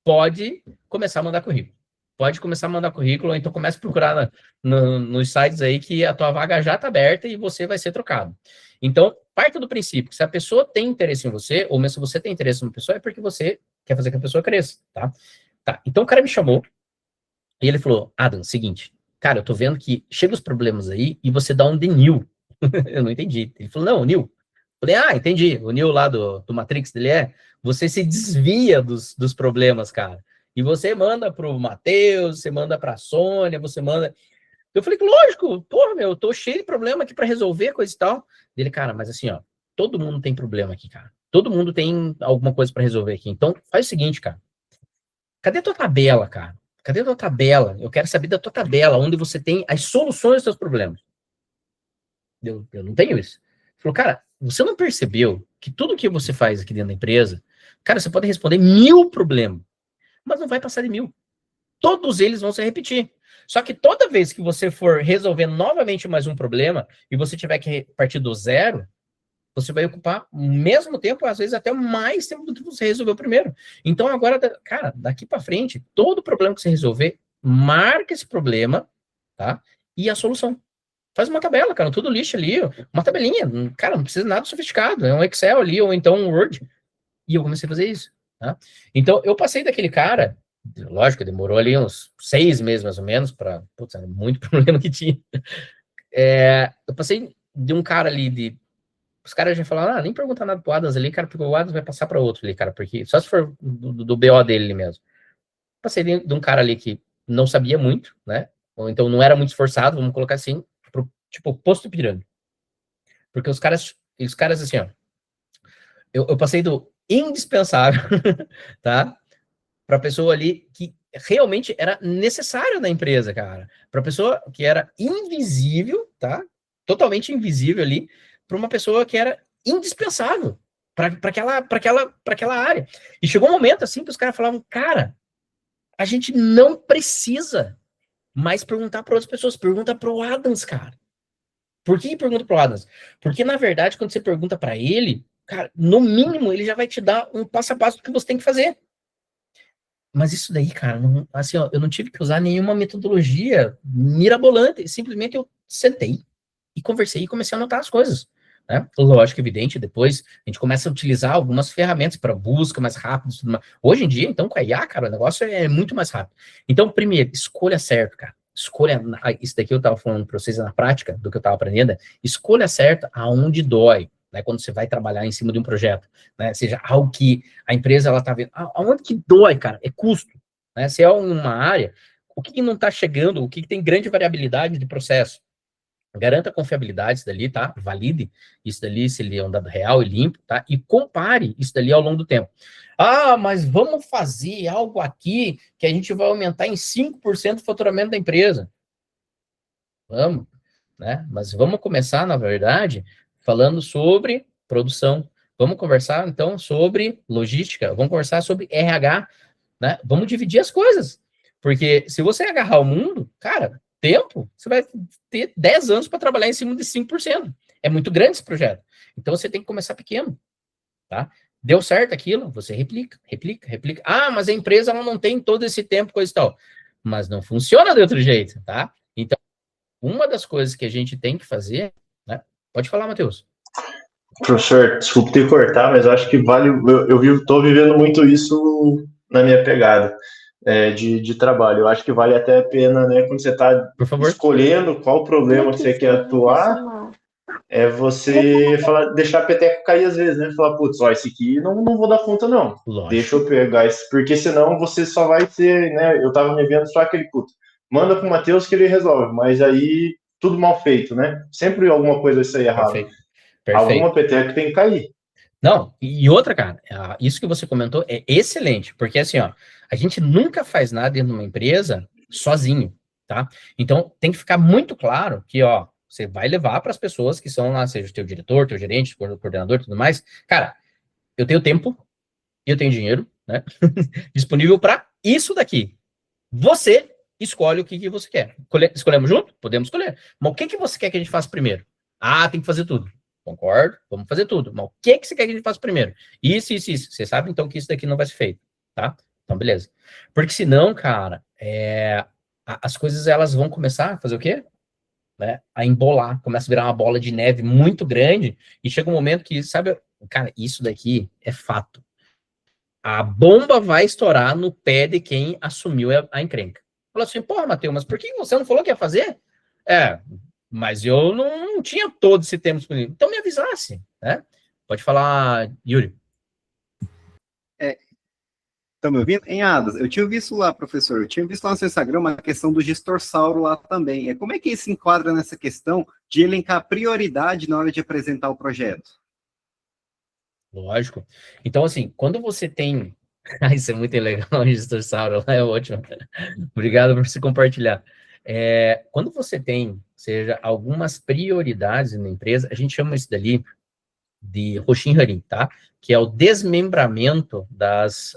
[SPEAKER 1] pode começar a mandar currículo. Pode começar a mandar currículo, ou então comece a procurar nos sites aí que a tua vaga já está aberta e você vai ser trocado. Então, parte do princípio que se a pessoa tem interesse em você, ou mesmo se você tem interesse em uma pessoa, é porque você quer fazer que a pessoa cresça, tá? Tá, então o cara me chamou e ele falou, Adam, seguinte, cara, eu tô vendo que chega os problemas aí e você dá um de Neil. Eu não entendi. Ele falou, não, Neil. Falei, entendi. O Neil lá do Matrix, ele você se desvia dos problemas, cara. E você manda pro Matheus, você manda pra Sônia, você manda. Eu falei, lógico, porra, meu, eu tô cheio de problema aqui pra resolver, coisa e tal. Ele, cara, mas assim, ó, todo mundo tem problema aqui, cara. Todo mundo tem alguma coisa pra resolver aqui. Então, faz o seguinte, cara. Cadê a tua tabela, cara? Cadê a tua tabela? Eu quero saber da tua tabela, onde você tem as soluções dos seus problemas. Eu não tenho isso. Ele falou, cara, você não percebeu que tudo que você faz aqui dentro da empresa, cara, você pode responder 1000 problemas, mas não vai passar de 1000. Todos eles vão se repetir. Só que toda vez que você for resolver novamente mais um problema e você tiver que partir do zero, você vai ocupar o mesmo tempo, às vezes até mais tempo do que você resolveu primeiro. Então agora, cara, daqui para frente, todo problema que você resolver, marca esse problema, tá? E a solução. Faz uma tabela, cara, tudo lixo ali, uma tabelinha, cara, não precisa nada sofisticado, é um Excel ali, ou então um Word, e eu comecei a fazer isso, tá? Então, eu passei daquele cara, lógico, demorou ali uns 6 meses, mais ou menos, putz, era muito problema que tinha. Eu passei de um cara ali, os caras já falaram, nem pergunta nada pro Adams ali, cara, porque o Adams vai passar para outro ali, cara, porque só se for do BO dele ali mesmo. Passei de um cara ali que não sabia muito, né, ou então não era muito esforçado, vamos colocar assim, tipo, posto pirâmide. Porque os caras assim, ó, eu passei do indispensável, tá? Para a pessoa ali que realmente era necessária na empresa, cara. Para a pessoa que era invisível, tá? Totalmente invisível ali, para uma pessoa que era indispensável para aquela área. E chegou um momento assim que os caras falavam, cara, a gente não precisa mais perguntar para outras pessoas, pergunta para o Adams, cara. Por que pergunta para o Adams? Porque, na verdade, quando você pergunta para ele, cara, no mínimo, ele já vai te dar um passo a passo do que você tem que fazer. Mas isso daí, cara, não, assim, ó, eu não tive que usar nenhuma metodologia mirabolante, simplesmente eu sentei e conversei e comecei a anotar as coisas, né? Lógico, evidente, depois a gente começa a utilizar algumas ferramentas para busca mais rápido, tudo mais. Hoje em dia, então, com a IA, cara, o negócio é muito mais rápido. Então, primeiro, escolha certo, cara. Escolha, isso daqui eu tava falando para vocês na prática, do que eu tava aprendendo, escolha certo aonde dói, né, quando você vai trabalhar em cima de um projeto, né, seja algo que a empresa, ela tá vendo, aonde que dói, cara, é custo, né, se é uma área, o que não tá chegando, o que tem grande variabilidade de processo, garanta a confiabilidade isso dali, tá? Valide isso dali, se ele é um dado real e limpo, tá? E compare isso dali ao longo do tempo. Ah, mas vamos fazer algo aqui que a gente vai aumentar em 5% o faturamento da empresa. Vamos, né? Mas vamos começar, na verdade, falando sobre produção. Vamos conversar, então, sobre logística. Vamos conversar sobre RH, né? Vamos dividir as coisas. Porque se você agarrar o mundo, cara, tempo, você vai ter 10 anos para trabalhar em cima de 5%. É muito grande esse projeto. Então você tem que começar pequeno, tá? Deu certo aquilo, você replica, replica, replica. Ah, mas a empresa ela não tem todo esse tempo, coisa e tal. Mas não funciona de outro jeito, tá? Então, uma das coisas que a gente tem que fazer, né? Pode falar, Matheus.
[SPEAKER 2] Professor, desculpe te cortar, mas eu acho que vale. Eu estou vivendo muito isso na minha pegada de trabalho. Eu acho que vale até a pena, né, quando você está escolhendo qual problema que você quer atuar, é você deixar a peteca cair às vezes, né? Falar, putz, ó, esse aqui não vou dar conta, não. Lógico. Deixa eu pegar esse, porque senão você só vai ser, né? Eu tava me vendo só aquele puto. Manda pro Matheus que ele resolve, mas aí tudo mal feito, né? Sempre alguma coisa vai sair errado. Perfeito. Alguma peteca tem que cair.
[SPEAKER 1] Não, e outra, cara, isso que você comentou é excelente, porque assim, ó, a gente nunca faz nada dentro de uma empresa sozinho, tá? Então, tem que ficar muito claro que, ó, você vai levar para as pessoas que são lá, seja o teu diretor, teu gerente, coordenador e tudo mais. Cara, eu tenho tempo e eu tenho dinheiro, né? Disponível para isso daqui. Você escolhe o que você quer. Escolhemos junto? Podemos escolher. Mas o que você quer que a gente faça primeiro? Ah, tem que fazer tudo. Concordo, vamos fazer tudo. Mas o que você quer que a gente faça primeiro? Isso, isso, isso. Você sabe, então, que isso daqui não vai ser feito, tá? Então, beleza. Porque senão, cara, as coisas, elas vão começar a fazer o quê? Né? A embolar. Começa a virar uma bola de neve muito grande e chega um momento que, sabe, cara, isso daqui é fato. A bomba vai estourar no pé de quem assumiu a encrenca. Falou assim, porra, Matheus, mas por que você não falou que ia fazer? Mas eu não tinha todo esse tempo disponível. Então me avisasse, né? Pode falar, Yuri.
[SPEAKER 3] Estão me ouvindo? Em Adas, eu tinha visto lá, professor, eu tinha visto lá no seu Instagram uma questão do gestorsauro lá também. Como é que ele se enquadra nessa questão de elencar prioridade na hora de apresentar o projeto?
[SPEAKER 1] Lógico. Então, assim, quando você tem... Isso é muito legal, o gestorsauro lá é ótimo. Obrigado por se compartilhar. Quando você tem, seja, algumas prioridades na empresa, a gente chama isso dali de Hoshin Harim, tá? Que é o desmembramento das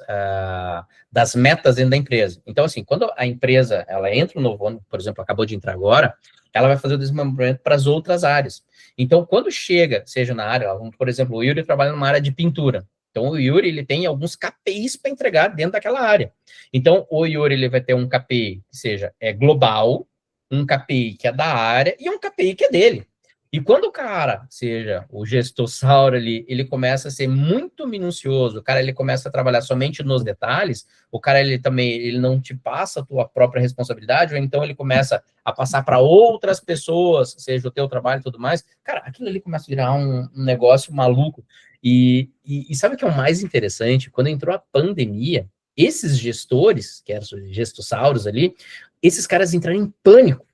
[SPEAKER 1] metas dentro da empresa. Então, assim, quando a empresa, ela entra no novo ano, por exemplo, acabou de entrar agora, ela vai fazer o desmembramento para as outras áreas. Então, quando chega, seja na área, por exemplo, o Yuri trabalha numa área de pintura. Então, o Yuri, ele tem alguns KPIs para entregar dentro daquela área. Então, o Yuri, ele vai ter um KPI que seja global, um KPI que é da área e um KPI que é dele. E quando o cara, seja o gestossauro ali, ele começa a ser muito minucioso, o cara ele começa a trabalhar somente nos detalhes, o cara ele não te passa a tua própria responsabilidade, ou então ele começa a passar para outras pessoas, seja o teu trabalho e tudo mais, cara, aquilo ali começa a virar um negócio maluco. E sabe o que é o mais interessante? Quando entrou a pandemia, esses gestores, que eram os gestossauros ali, esses caras entraram em pânico.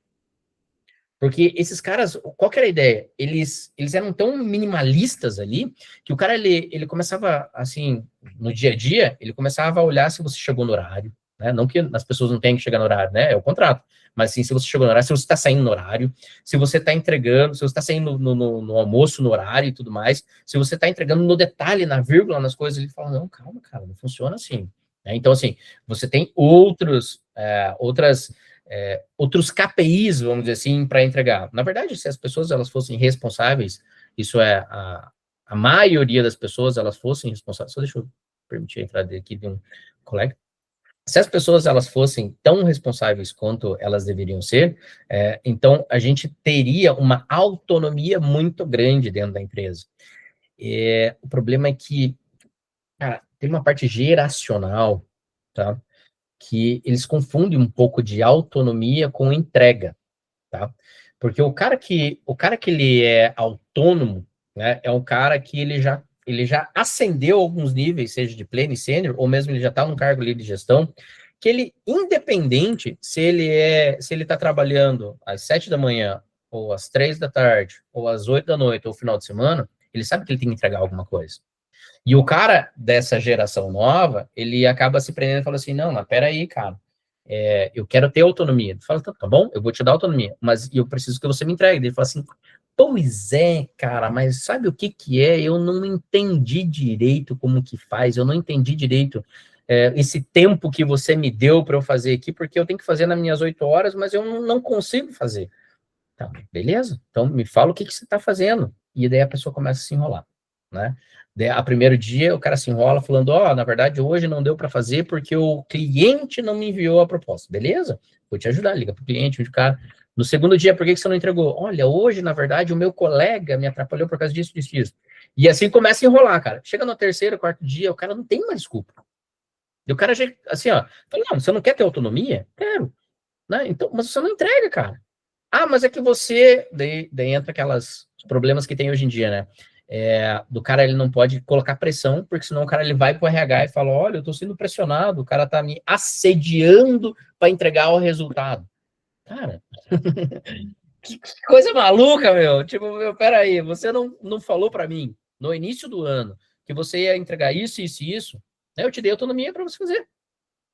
[SPEAKER 1] Porque esses caras, qual que era a ideia? Eles eram tão minimalistas ali, que o cara, ele começava, assim, no dia a dia, ele começava a olhar se você chegou no horário, né? Não que as pessoas não tenham que chegar no horário, né? É o contrato. Mas, assim, se você chegou no horário, se você está saindo no horário, se você está entregando, se você está saindo no almoço no horário e tudo mais, se você está entregando no detalhe, na vírgula, nas coisas, ele fala, não, calma, cara, não funciona assim. Então, assim, você tem outros KPIs, vamos dizer assim, para entregar. Na verdade, se as pessoas elas fossem responsáveis, isso é a maioria das pessoas elas fossem responsáveis. Só deixa eu permitir a entrada aqui de um colega. Se as pessoas elas fossem tão responsáveis quanto elas deveriam ser, então a gente teria uma autonomia muito grande dentro da empresa. O problema é que, cara, tem uma parte geracional, tá? Que eles confundem um pouco de autonomia com entrega, tá? Porque o cara que ele é autônomo, né, é um cara que ele já ascendeu alguns níveis, seja de pleno e sênior, ou mesmo ele já está num cargo ali de gestão, que ele, independente se ele está trabalhando às 7 da manhã, ou às 3 da tarde, ou às 8 da noite, ou final de semana, ele sabe que ele tem que entregar alguma coisa. E o cara dessa geração nova, ele acaba se prendendo e fala assim, não, mas peraí, cara, eu quero ter autonomia. Ele fala, tá bom, eu vou te dar autonomia, mas eu preciso que você me entregue. Ele fala assim, pois é, cara, mas sabe o que que é? Eu não entendi direito como que faz, eu não entendi direito esse tempo que você me deu para eu fazer aqui, porque eu tenho que fazer nas minhas 8 horas, mas eu não consigo fazer. Tá, beleza? Então me fala o que que você está fazendo. E daí a pessoa começa a se enrolar, né? A primeiro dia o cara se enrola falando, na verdade hoje não deu para fazer porque o cliente não me enviou a proposta. Beleza? Vou te ajudar, liga pro cliente, o cara. No segundo dia, por que você não entregou? Olha, hoje, na verdade, o meu colega me atrapalhou por causa disso, disso, disso. E assim começa a enrolar, cara. Chega no terceiro, quarto dia, o cara não tem mais desculpa. E o cara, assim, fala, não, você não quer ter autonomia? Quero. Né? Então, mas você não entrega, cara. Mas é que você... Daí entra aquelas problemas que tem hoje em dia, né? Do cara, ele não pode colocar pressão, porque senão o cara ele vai pro RH e fala, olha, eu tô sendo pressionado, o cara tá me assediando para entregar o resultado. Cara, que coisa maluca, meu. Tipo, peraí, você não falou para mim, no início do ano, que você ia entregar isso, isso e isso, né? Eu te dei autonomia para você fazer.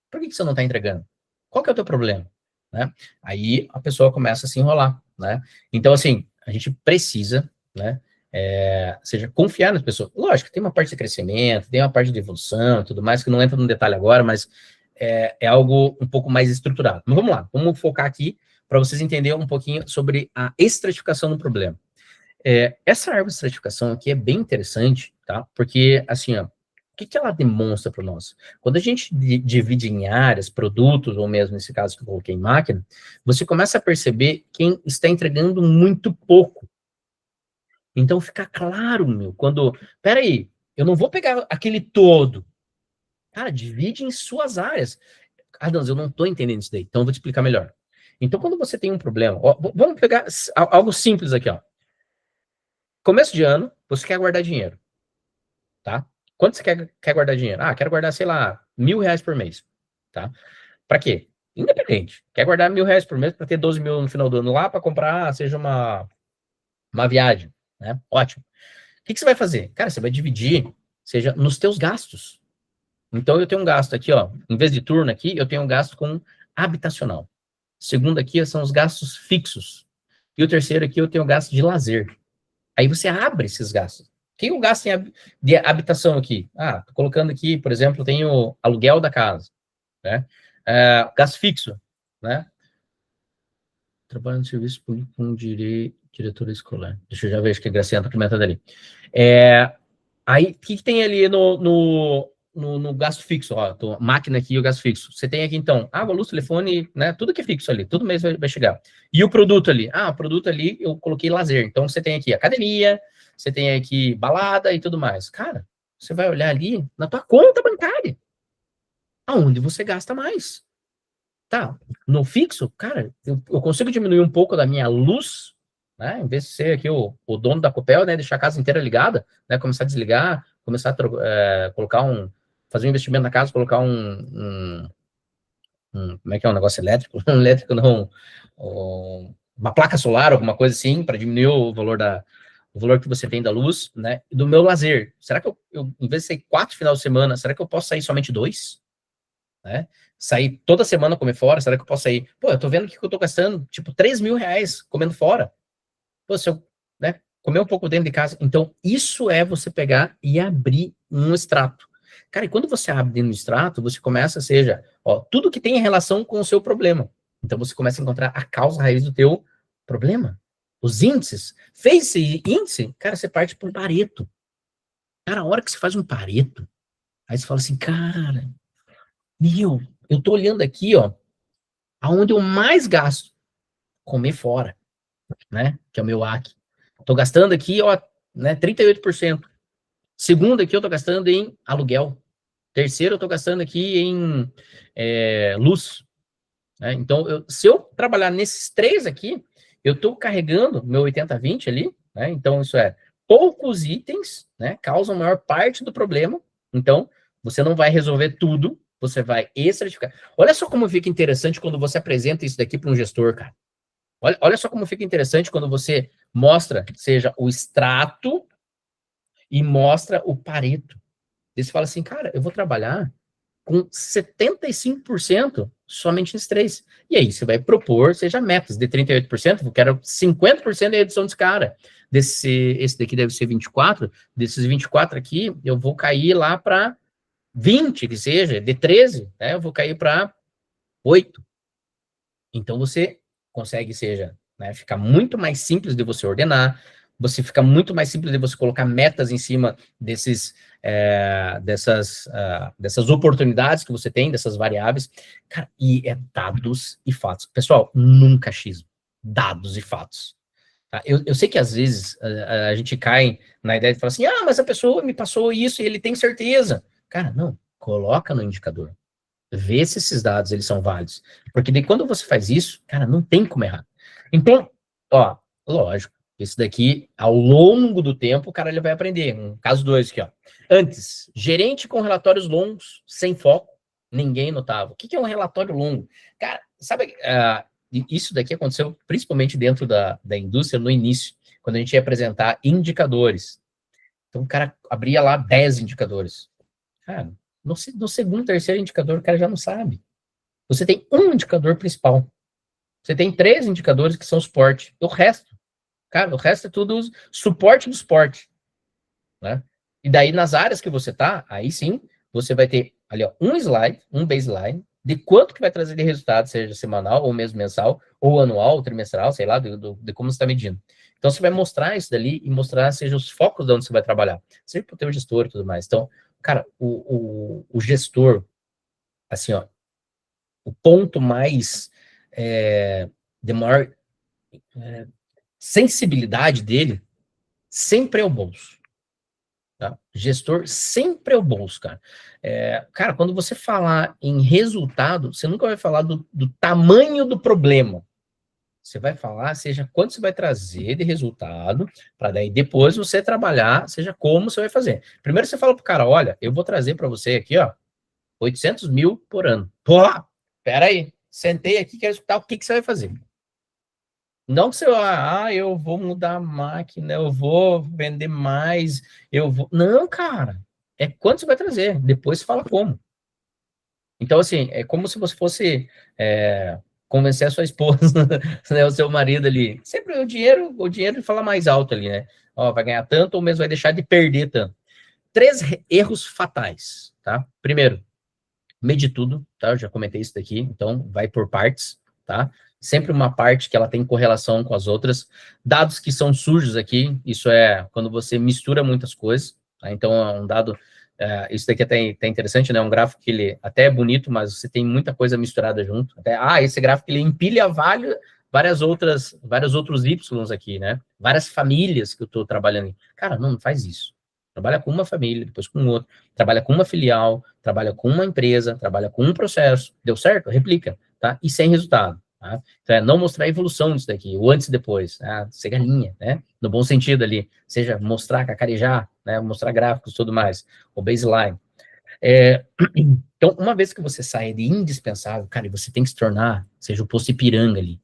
[SPEAKER 1] Por que você não tá entregando? Qual que é o teu problema? Né? Aí a pessoa começa a se enrolar, né? Então, assim, a gente precisa, né? Seja, confiar nas pessoas. Lógico, tem uma parte de crescimento, tem uma parte de evolução e tudo mais, que não entra no detalhe agora, mas é algo um pouco mais estruturado. Mas vamos lá, vamos focar aqui para vocês entenderem um pouquinho sobre a estratificação do problema. Essa árvore de estratificação aqui é bem interessante, tá? Porque, assim, ó, o que ela demonstra para nós? Quando a gente divide em áreas, produtos, ou mesmo nesse caso que eu coloquei em máquina, você começa a perceber quem está entregando muito pouco. Então fica claro, quando... Peraí, eu não vou pegar aquele todo. Cara, divide em suas áreas. Adams, eu não estou entendendo isso daí, então eu vou te explicar melhor. Então, quando você tem um problema... vamos pegar algo simples aqui, ó. Começo de ano, você quer guardar dinheiro, tá? Quanto você quer guardar dinheiro? Quero guardar, sei lá, R$1.000 por mês, tá? Para quê? Independente. Quer guardar R$1.000 por mês para ter 12 mil no final do ano lá para comprar, seja uma viagem, né? Ótimo. O que você vai fazer? Cara, você vai dividir, seja nos teus gastos. Então, eu tenho um gasto aqui, ó, em vez de turno aqui, eu tenho um gasto com habitacional. Segundo aqui são os gastos fixos. E o terceiro aqui eu tenho o gasto de lazer. Aí você abre esses gastos. O que eu gasto de habitação aqui? Tô colocando aqui, por exemplo, tem o aluguel da casa, né? Gasto fixo, né? Trabalho no serviço público com diretora escolar. Deixa eu já ver, acho que a Graciana está comentando ali. Aí, o que tem ali no gasto fixo? Ó, máquina aqui e o gasto fixo. Você tem aqui, então, água, luz, telefone, né? Tudo que é fixo ali, todo mês vai chegar. E o produto ali? O produto ali eu coloquei lazer. Então, você tem aqui academia, você tem aqui balada e tudo mais. Cara, você vai olhar ali na tua conta bancária. Aonde você gasta mais. Tá, no fixo, cara, eu consigo diminuir um pouco da minha luz, né? Em vez de ser aqui o dono da Copel, né? Deixar a casa inteira ligada, né? Começar a desligar, começar a colocar fazer um investimento na casa, colocar como é que é um negócio elétrico? Elétrico não, uma placa solar, alguma coisa assim, para diminuir o valor que você tem da luz, né? Do meu lazer. Será que eu em vez de sair 4 final de semana, será que eu posso sair somente 2? Né? Sair toda semana comer fora, será que eu posso sair? Pô, eu tô vendo que eu tô gastando, tipo, 3 mil reais comendo fora. Pô, se eu, né, comer um pouco dentro de casa. Então, isso é você pegar e abrir um extrato. Cara, e quando você abre dentro do extrato, você começa, seja, ó, tudo que tem relação com o seu problema. Então, você começa a encontrar a causa raiz do teu problema. Os índices. Fez esse índice, cara, você parte para um Pareto. Cara, a hora que você faz um Pareto, aí você fala assim, cara, meu, eu tô olhando aqui, ó, aonde eu mais gasto, comer fora, né, que é o meu AC. Tô gastando aqui, ó, né, 38%. Segundo aqui eu tô gastando em aluguel. Terceiro eu tô gastando aqui em luz. Né? Então, se eu trabalhar nesses 3 aqui, eu tô carregando meu 80-20 ali, né? Então, isso é, poucos itens, né, causam a maior parte do problema. Então, você não vai resolver tudo, você vai estratificar. Olha só como fica interessante quando você apresenta isso daqui para um gestor, cara. Olha só como fica interessante quando você mostra, seja o extrato e mostra o Pareto. E você fala assim, cara, eu vou trabalhar com 75% somente nesses 3. E aí, você vai propor, seja metas de 38%, eu quero 50% da redução desse cara. Esse daqui deve ser 24%, desses 24 aqui, eu vou cair lá para 20, que seja, de 13, né, eu vou cair para 8. Então, você consegue, seja, né, ficar muito mais simples de você ordenar, você fica muito mais simples de você colocar metas em cima dessas oportunidades que você tem, dessas variáveis, cara, e é dados e fatos. Pessoal, nunca achismo, dados e fatos. Tá? Eu sei que às vezes a gente cai na ideia de falar assim, mas a pessoa me passou isso e ele tem certeza. Cara, não, coloca no indicador. Vê se esses dados eles são válidos. Porque daí quando você faz isso, cara, não tem como errar. Então, ó, lógico, esse daqui, ao longo do tempo, o cara ele vai aprender. Um caso 2 aqui, ó. Antes, gerente com relatórios longos, sem foco, ninguém notava. O que é um relatório longo? Cara, sabe, isso daqui aconteceu principalmente dentro da indústria no início, quando a gente ia apresentar indicadores. Então, o cara abria lá 10 indicadores. Cara, no segundo, terceiro indicador, o cara já não sabe. Você tem um indicador principal. Você tem 3 indicadores que são suporte. O resto, cara, o resto é tudo suporte do suporte. Né? E daí, nas áreas que você tá, aí sim, você vai ter ali, ó, um slide, um baseline, de quanto que vai trazer de resultado, seja semanal, ou mesmo mensal, ou anual, ou trimestral, sei lá, de como você está medindo. Então, você vai mostrar isso dali e mostrar, seja os focos de onde você vai trabalhar. Seja para o teu gestor e tudo mais. Então, cara, o gestor, assim, ó, o ponto mais de maior sensibilidade dele sempre é o bolso. Tá? Gestor sempre é o bolso, cara. Cara, quando você falar em resultado, você nunca vai falar do tamanho do problema. Você vai falar, seja quanto você vai trazer de resultado, para daí depois você trabalhar, seja como você vai fazer. Primeiro você fala pro cara, olha, eu vou trazer para você aqui, ó, 800 mil por ano. Pô, pera aí, sentei aqui, quero escutar o que você vai fazer. Não que você, eu vou mudar a máquina, eu vou vender mais, eu vou... Não, cara, é quanto você vai trazer, depois você fala como. Então, assim, é como se você fosse convencer a sua esposa, né, o seu marido ali. Sempre o dinheiro fala mais alto ali, né? Ó, vai ganhar tanto ou mesmo vai deixar de perder tanto. 3 erros fatais, tá? Primeiro, mede tudo, tá? Eu já comentei isso daqui, então vai por partes, tá? Sempre uma parte que ela tem correlação com as outras. Dados que são sujos aqui, isso é quando você mistura muitas coisas, tá? Então é um dado, isso daqui até interessante, né? Um gráfico que ele até é bonito, mas você tem muita coisa misturada junto. Esse gráfico ele empilha vários outros Y aqui, né? Várias famílias que eu estou trabalhando. Cara, não faz isso. Trabalha com uma família, depois com outra, trabalha com uma filial, trabalha com uma empresa, trabalha com um processo, deu certo? Replica, tá? E sem resultado, tá? Então, não mostrar a evolução disso daqui, o antes e depois, ser galinha, né? No bom sentido ali, seja mostrar, cacarejar, né? Mostrar gráficos e tudo mais, o baseline. Então, uma vez que você sai de indispensável, cara, e você tem que se tornar, seja o posto Ipiranga ali,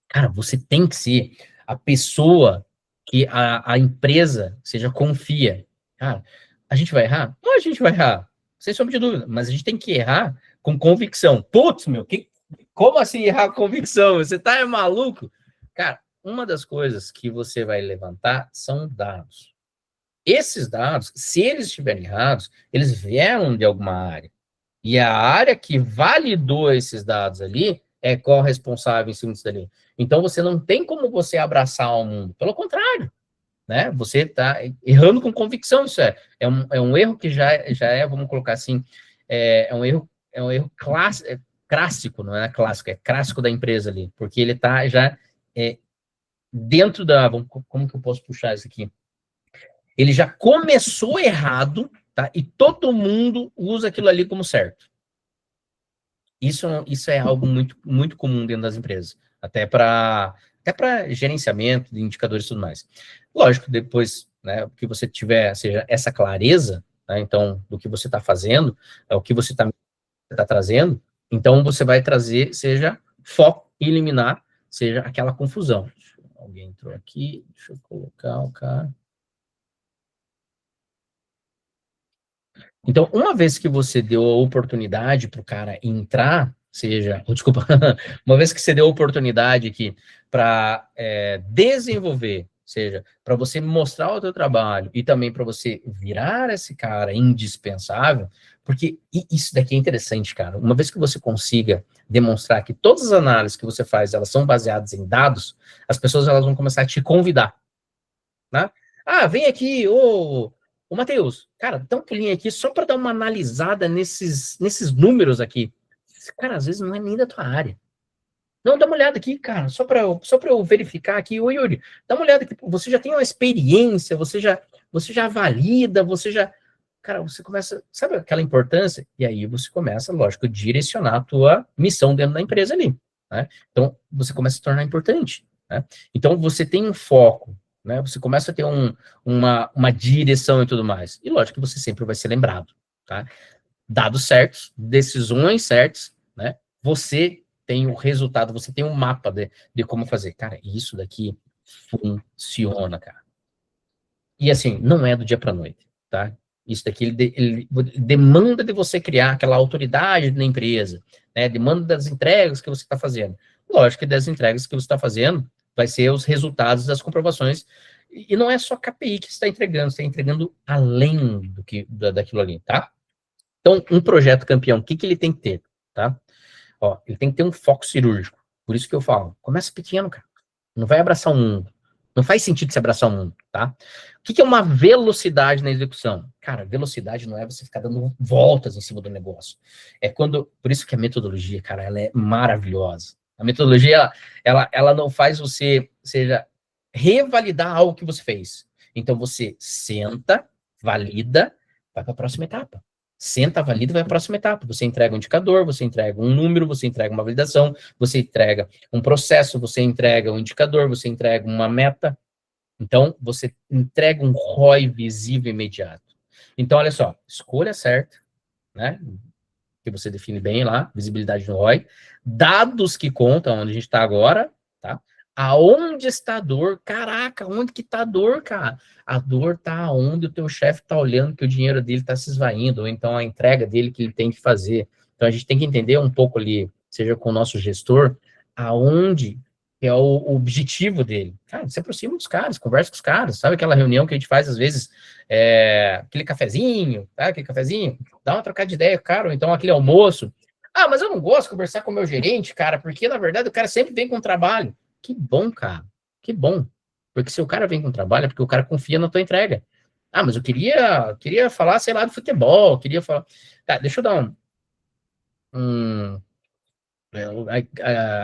[SPEAKER 1] Cara, você tem que ser a pessoa que a empresa seja confia. Cara, a gente vai errar? Não, a gente vai errar, sem sombra de dúvida, mas a gente tem que errar com convicção. Putz, meu, como assim errar com convicção? Você tá maluco? Cara, uma das coisas que você vai levantar são dados. Esses dados, se eles estiverem errados, eles vieram de alguma área. E a área que validou esses dados ali é corresponsável em cima disso dali. Então, você não tem como você abraçar o mundo. Pelo contrário, né? Você está errando com convicção, isso é um erro que já é, vamos colocar assim, é um erro clássico, não é clássico, é clássico da empresa ali, porque ele está já dentro da, como que eu posso puxar isso aqui? Ele já começou errado, tá? E todo mundo usa aquilo ali como certo. Isso é algo muito, muito comum dentro das empresas, até para gerenciamento de indicadores e tudo mais. Lógico, depois, né, que você tiver, seja essa clareza, né, então, do que você está fazendo, o que você está trazendo, então você vai trazer, seja foco e eliminar, seja aquela confusão. Alguém entrou aqui, deixa eu colocar o cara. Então, uma vez que você deu a oportunidade para o cara entrar, desculpa, uma vez que você deu a oportunidade aqui para desenvolver, seja, para você mostrar o teu trabalho e também para você virar esse cara indispensável, porque isso daqui é interessante, cara. Uma vez que você consiga demonstrar que todas as análises que você faz, elas são baseadas em dados, as pessoas elas vão começar a te convidar, né? Ah, vem aqui, ô Matheus, cara, dá um pulinho aqui só para dar uma analisada nesses números aqui. Cara, às vezes não é nem da tua área. Não, dá uma olhada aqui, cara, só para eu verificar aqui. Ô, Yuri, dá uma olhada aqui. Você já tem uma experiência, você já valida, Cara, você começa... Sabe aquela importância? E aí você começa, lógico, a direcionar a tua missão dentro da empresa ali, né? Então, você começa a se tornar importante, né? Então, você tem um foco, né? Você começa a ter uma direção e tudo mais. E lógico que você sempre vai ser lembrado, tá? Dados certos, decisões certas, né? Você tem o resultado, você tem um mapa de como fazer. Cara, isso daqui funciona, cara. E assim, não é do dia para noite, tá? Isso daqui, ele demanda de você criar aquela autoridade na empresa, né? Demanda das entregas que você está fazendo. Lógico que das entregas que você está fazendo, vai ser os resultados das comprovações. E não é só KPI que você está entregando, você está entregando além daquilo ali, tá? Então, um projeto campeão, o que ele tem que ter, tá? Ó, ele tem que ter um foco cirúrgico. Por isso que eu falo, começa pequeno, cara. Não vai abraçar o mundo. Não faz sentido você abraçar o mundo, tá? O que é uma velocidade na execução? Cara, velocidade não é você ficar dando voltas em cima do negócio. É quando... Por isso que a metodologia, cara, ela é maravilhosa. A metodologia, ela não faz você, revalidar algo que você fez. Então, você senta, valida, vai para a próxima etapa. Senta, valida e vai para a próxima etapa. Você entrega um indicador, você entrega um número, você entrega uma validação, você entrega um processo, você entrega um indicador, você entrega uma meta. Então, você entrega um ROI visível imediato. Então, olha só, escolha certa, né? Que você define bem lá, visibilidade no ROI. Dados que contam, onde a gente está agora, tá? Aonde está a dor? Caraca, onde que está a dor, cara? A dor está onde o teu chefe está olhando que o dinheiro dele está se esvaindo, ou então a entrega dele que ele tem que fazer. Então, a gente tem que entender um pouco ali, seja com o nosso gestor, aonde é o objetivo dele. Cara, se aproxima dos caras, conversa com os caras, sabe aquela reunião que a gente faz às vezes, aquele cafezinho, tá? Aquele cafezinho, dá uma trocada de ideia, cara, ou então aquele almoço. Ah, mas eu não gosto de conversar com o meu gerente, cara, porque na verdade o cara sempre vem com trabalho. Que bom, cara, que bom. Porque se o cara vem com trabalho, é porque o cara confia na tua entrega. Ah, mas eu queria falar, sei lá, do futebol, queria falar... Tá, deixa eu dar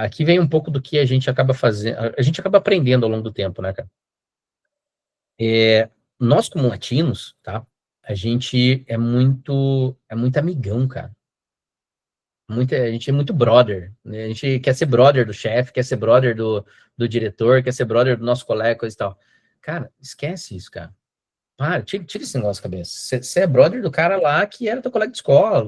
[SPEAKER 1] aqui vem um pouco do que a gente acaba fazendo, a gente acaba aprendendo ao longo do tempo, né, cara? Nós, como latinos, tá? A gente é muito amigão, cara. A gente é muito brother, né? A gente quer ser brother do chefe, quer ser brother do diretor, quer ser brother do nosso colega, coisa e tal. Cara, esquece isso, cara. Para, tira esse negócio da cabeça. Você é brother do cara lá que era teu colega de escola,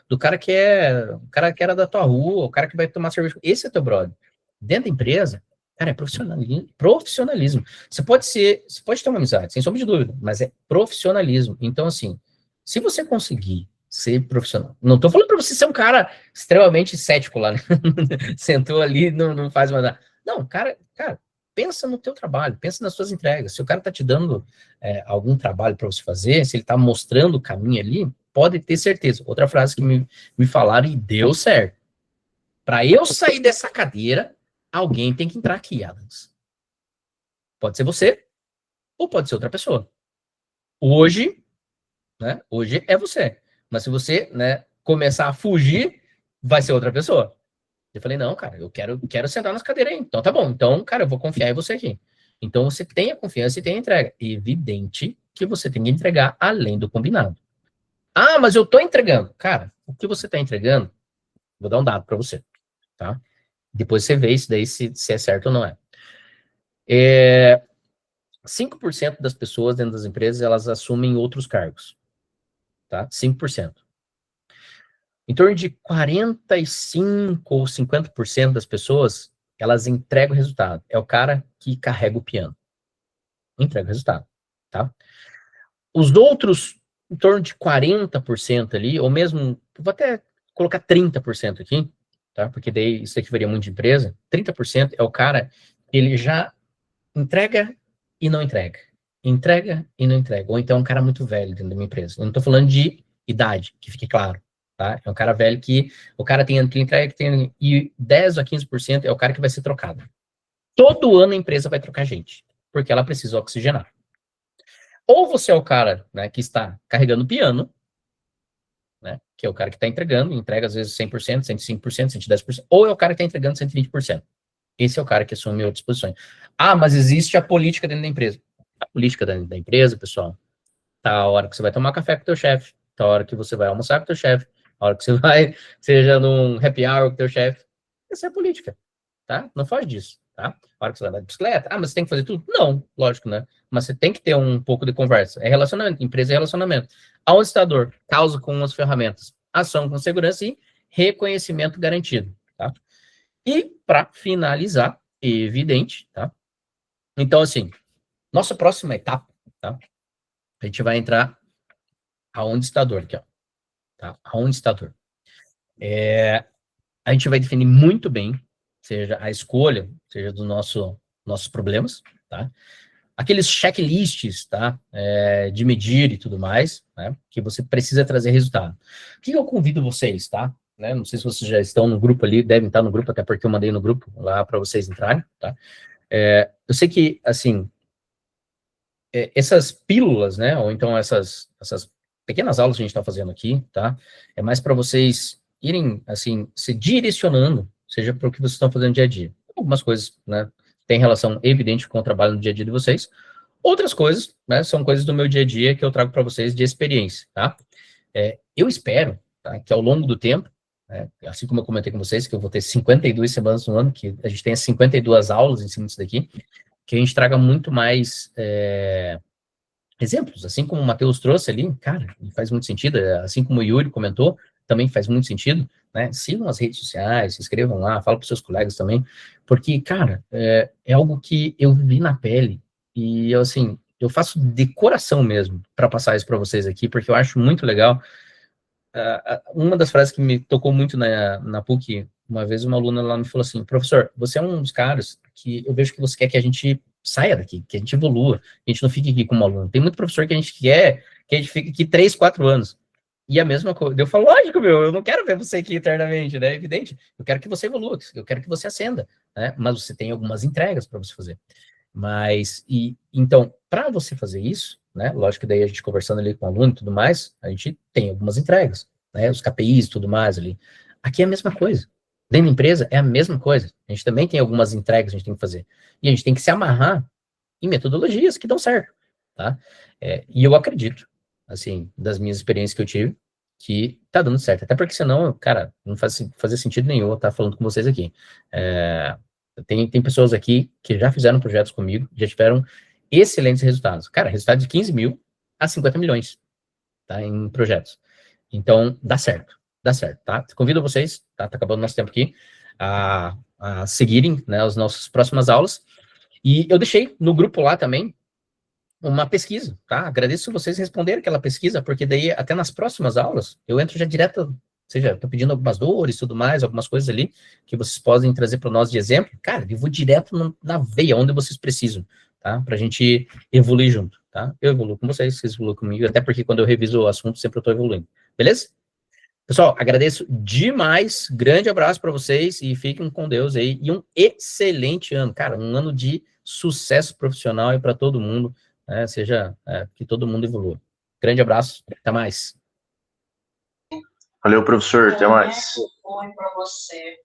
[SPEAKER 1] do cara que era da tua rua, o cara que vai tomar cerveja. Esse é teu brother. Dentro da empresa, Cara, é profissionalismo. Você pode ter uma amizade, sem sombra de dúvida, mas é profissionalismo. Então, assim, se você conseguir ser profissional, não tô falando para você ser um cara extremamente cético lá, né? Sentou ali, não faz mais nada. Não, cara, pensa no teu trabalho, pensa nas suas entregas. Se o cara tá te dando algum trabalho para você fazer, se ele tá mostrando o caminho ali, pode ter certeza. Outra frase que me falaram e deu certo. Para eu sair dessa cadeira, alguém tem que entrar aqui, Adams. Pode ser você, ou pode ser outra pessoa. Hoje, né? Hoje é você. Mas se você, né, começar a fugir, vai ser outra pessoa. Eu falei, não, cara, eu quero sentar nas cadeiras aí. Então tá bom. Então, cara, eu vou confiar em você aqui. Então você tem a confiança e tem a entrega. Evidente que você tem que entregar além do combinado. Ah, mas eu tô entregando. Cara, o que você tá entregando, vou dar um dado para você, tá? Depois você vê isso daí se é certo ou não é. 5% das pessoas dentro das empresas, elas assumem outros cargos, tá? 5%. Em torno de 45 ou 50% das pessoas, elas entregam o resultado. É o cara que carrega o piano. Entrega o resultado, tá? Os outros, em torno de 40% ali, ou mesmo, vou até colocar 30% aqui, tá? Porque daí isso aqui varia muito de empresa. 30% é o cara que ele já entrega e não entrega. Entrega e não entrega. Ou então é um cara muito velho dentro da minha empresa. Eu não estou falando de idade, que fique claro. Tá? É um cara velho que o cara tem que entrega, e 10 a 15% é o cara que vai ser trocado. Todo ano a empresa vai trocar gente, porque ela precisa oxigenar. Ou você é o cara, né, que está carregando o piano, né, que é o cara que está entregando, entrega às vezes 100%, 105%, 110%, ou é o cara que está entregando 120%. Esse é o cara que assume outras posições. Ah, mas existe a política dentro da empresa. A política dentro da empresa, pessoal, tá a hora que você vai tomar café com o teu chefe, tá a hora que você vai almoçar com o teu chefe, a hora que você vai, seja num happy hour com o teu chefe. Essa é a política, tá? Não foge disso, tá? A hora que você vai andar de bicicleta, ah, mas você tem que fazer tudo? Não, lógico, né? Mas você tem que ter um pouco de conversa. É relacionamento, empresa é relacionamento. Aonde está a dor? Causa com as ferramentas. Ação com segurança e reconhecimento garantido, tá? E, para finalizar, evidente, tá? Então, assim, nossa próxima etapa, tá? A gente vai entrar aonde está a dor, aqui, ó. Tá? Aonde está a dor? A gente vai definir muito bem, seja a escolha, seja dos nossos problemas, tá? Aqueles checklists, tá? De medir e tudo mais, né? Que você precisa trazer resultado. O que eu convido vocês, tá? Né? Não sei se vocês já estão no grupo ali, devem estar no grupo, até porque eu mandei no grupo lá para vocês entrarem, tá? Eu sei que, assim, essas pílulas, né? Ou então essas pequenas aulas que a gente está fazendo aqui, tá? É mais para vocês irem, assim, se direcionando, seja para o que vocês estão fazendo dia a dia. Algumas coisas, né? Tem relação evidente com o trabalho no dia a dia de vocês. Outras coisas, né? São coisas do meu dia a dia que eu trago para vocês de experiência, tá? Eu espero, tá, que ao longo do tempo, né, assim como eu comentei com vocês, que eu vou ter 52 semanas no ano, que a gente tenha 52 aulas em cima disso daqui, que a gente traga muito mais exemplos, assim como o Matheus trouxe ali, cara, faz muito sentido, assim como o Yuri comentou, também faz muito sentido, né? Sigam as redes sociais, se inscrevam lá, fala para os seus colegas também, porque, cara, é algo que eu vi na pele, e eu, assim, eu faço de coração mesmo para passar isso para vocês aqui, porque eu acho muito legal. Uma das frases que me tocou muito na PUC, uma vez uma aluna lá me falou assim, professor, você é um dos caras que eu vejo que você quer que a gente saia daqui, que a gente evolua, que a gente não fique aqui como aluno. Tem muito professor que a gente quer que a gente fique aqui 3, 4 anos. E a mesma coisa, eu falo, lógico, meu, eu não quero ver você aqui eternamente, né, é evidente, eu quero que você evolua, eu quero que você ascenda, né, mas você tem algumas entregas para você fazer. Mas, então, para você fazer isso, né, lógico que daí a gente conversando ali com o aluno e tudo mais, a gente tem algumas entregas, né, os KPIs e tudo mais ali. Aqui é a mesma coisa. Dentro da empresa é a mesma coisa. A gente também tem algumas entregas que a gente tem que fazer. E a gente tem que se amarrar em metodologias que dão certo, tá? E eu acredito, assim, das minhas experiências que eu tive, que tá dando certo. Até porque senão, cara, não fazia sentido nenhum eu estar falando com vocês aqui. Tem pessoas aqui que já fizeram projetos comigo, já tiveram excelentes resultados. Cara, resultado de 15 mil a 50 milhões, tá, em projetos. Então, dá certo, tá? Convido vocês, tá acabando o nosso tempo aqui, a a seguirem, né, as nossas próximas aulas. E eu deixei no grupo lá também uma pesquisa, tá? Agradeço vocês responderem aquela pesquisa, porque daí até nas próximas aulas eu entro já direto, ou seja, tô pedindo algumas dores e tudo mais, algumas coisas ali que vocês podem trazer para nós de exemplo. Cara, eu vou direto na veia, onde vocês precisam, tá? Pra gente evoluir junto, tá? Eu evoluo com vocês evoluem comigo, até porque quando eu reviso o assunto sempre eu tô evoluindo, beleza? Pessoal, agradeço demais, grande abraço para vocês e fiquem com Deus aí, e um excelente ano, cara, um ano de sucesso profissional e para todo mundo, né, seja que todo mundo evolua. Grande abraço, até mais.
[SPEAKER 2] Valeu, professor, até mais.
[SPEAKER 4] Bom para você.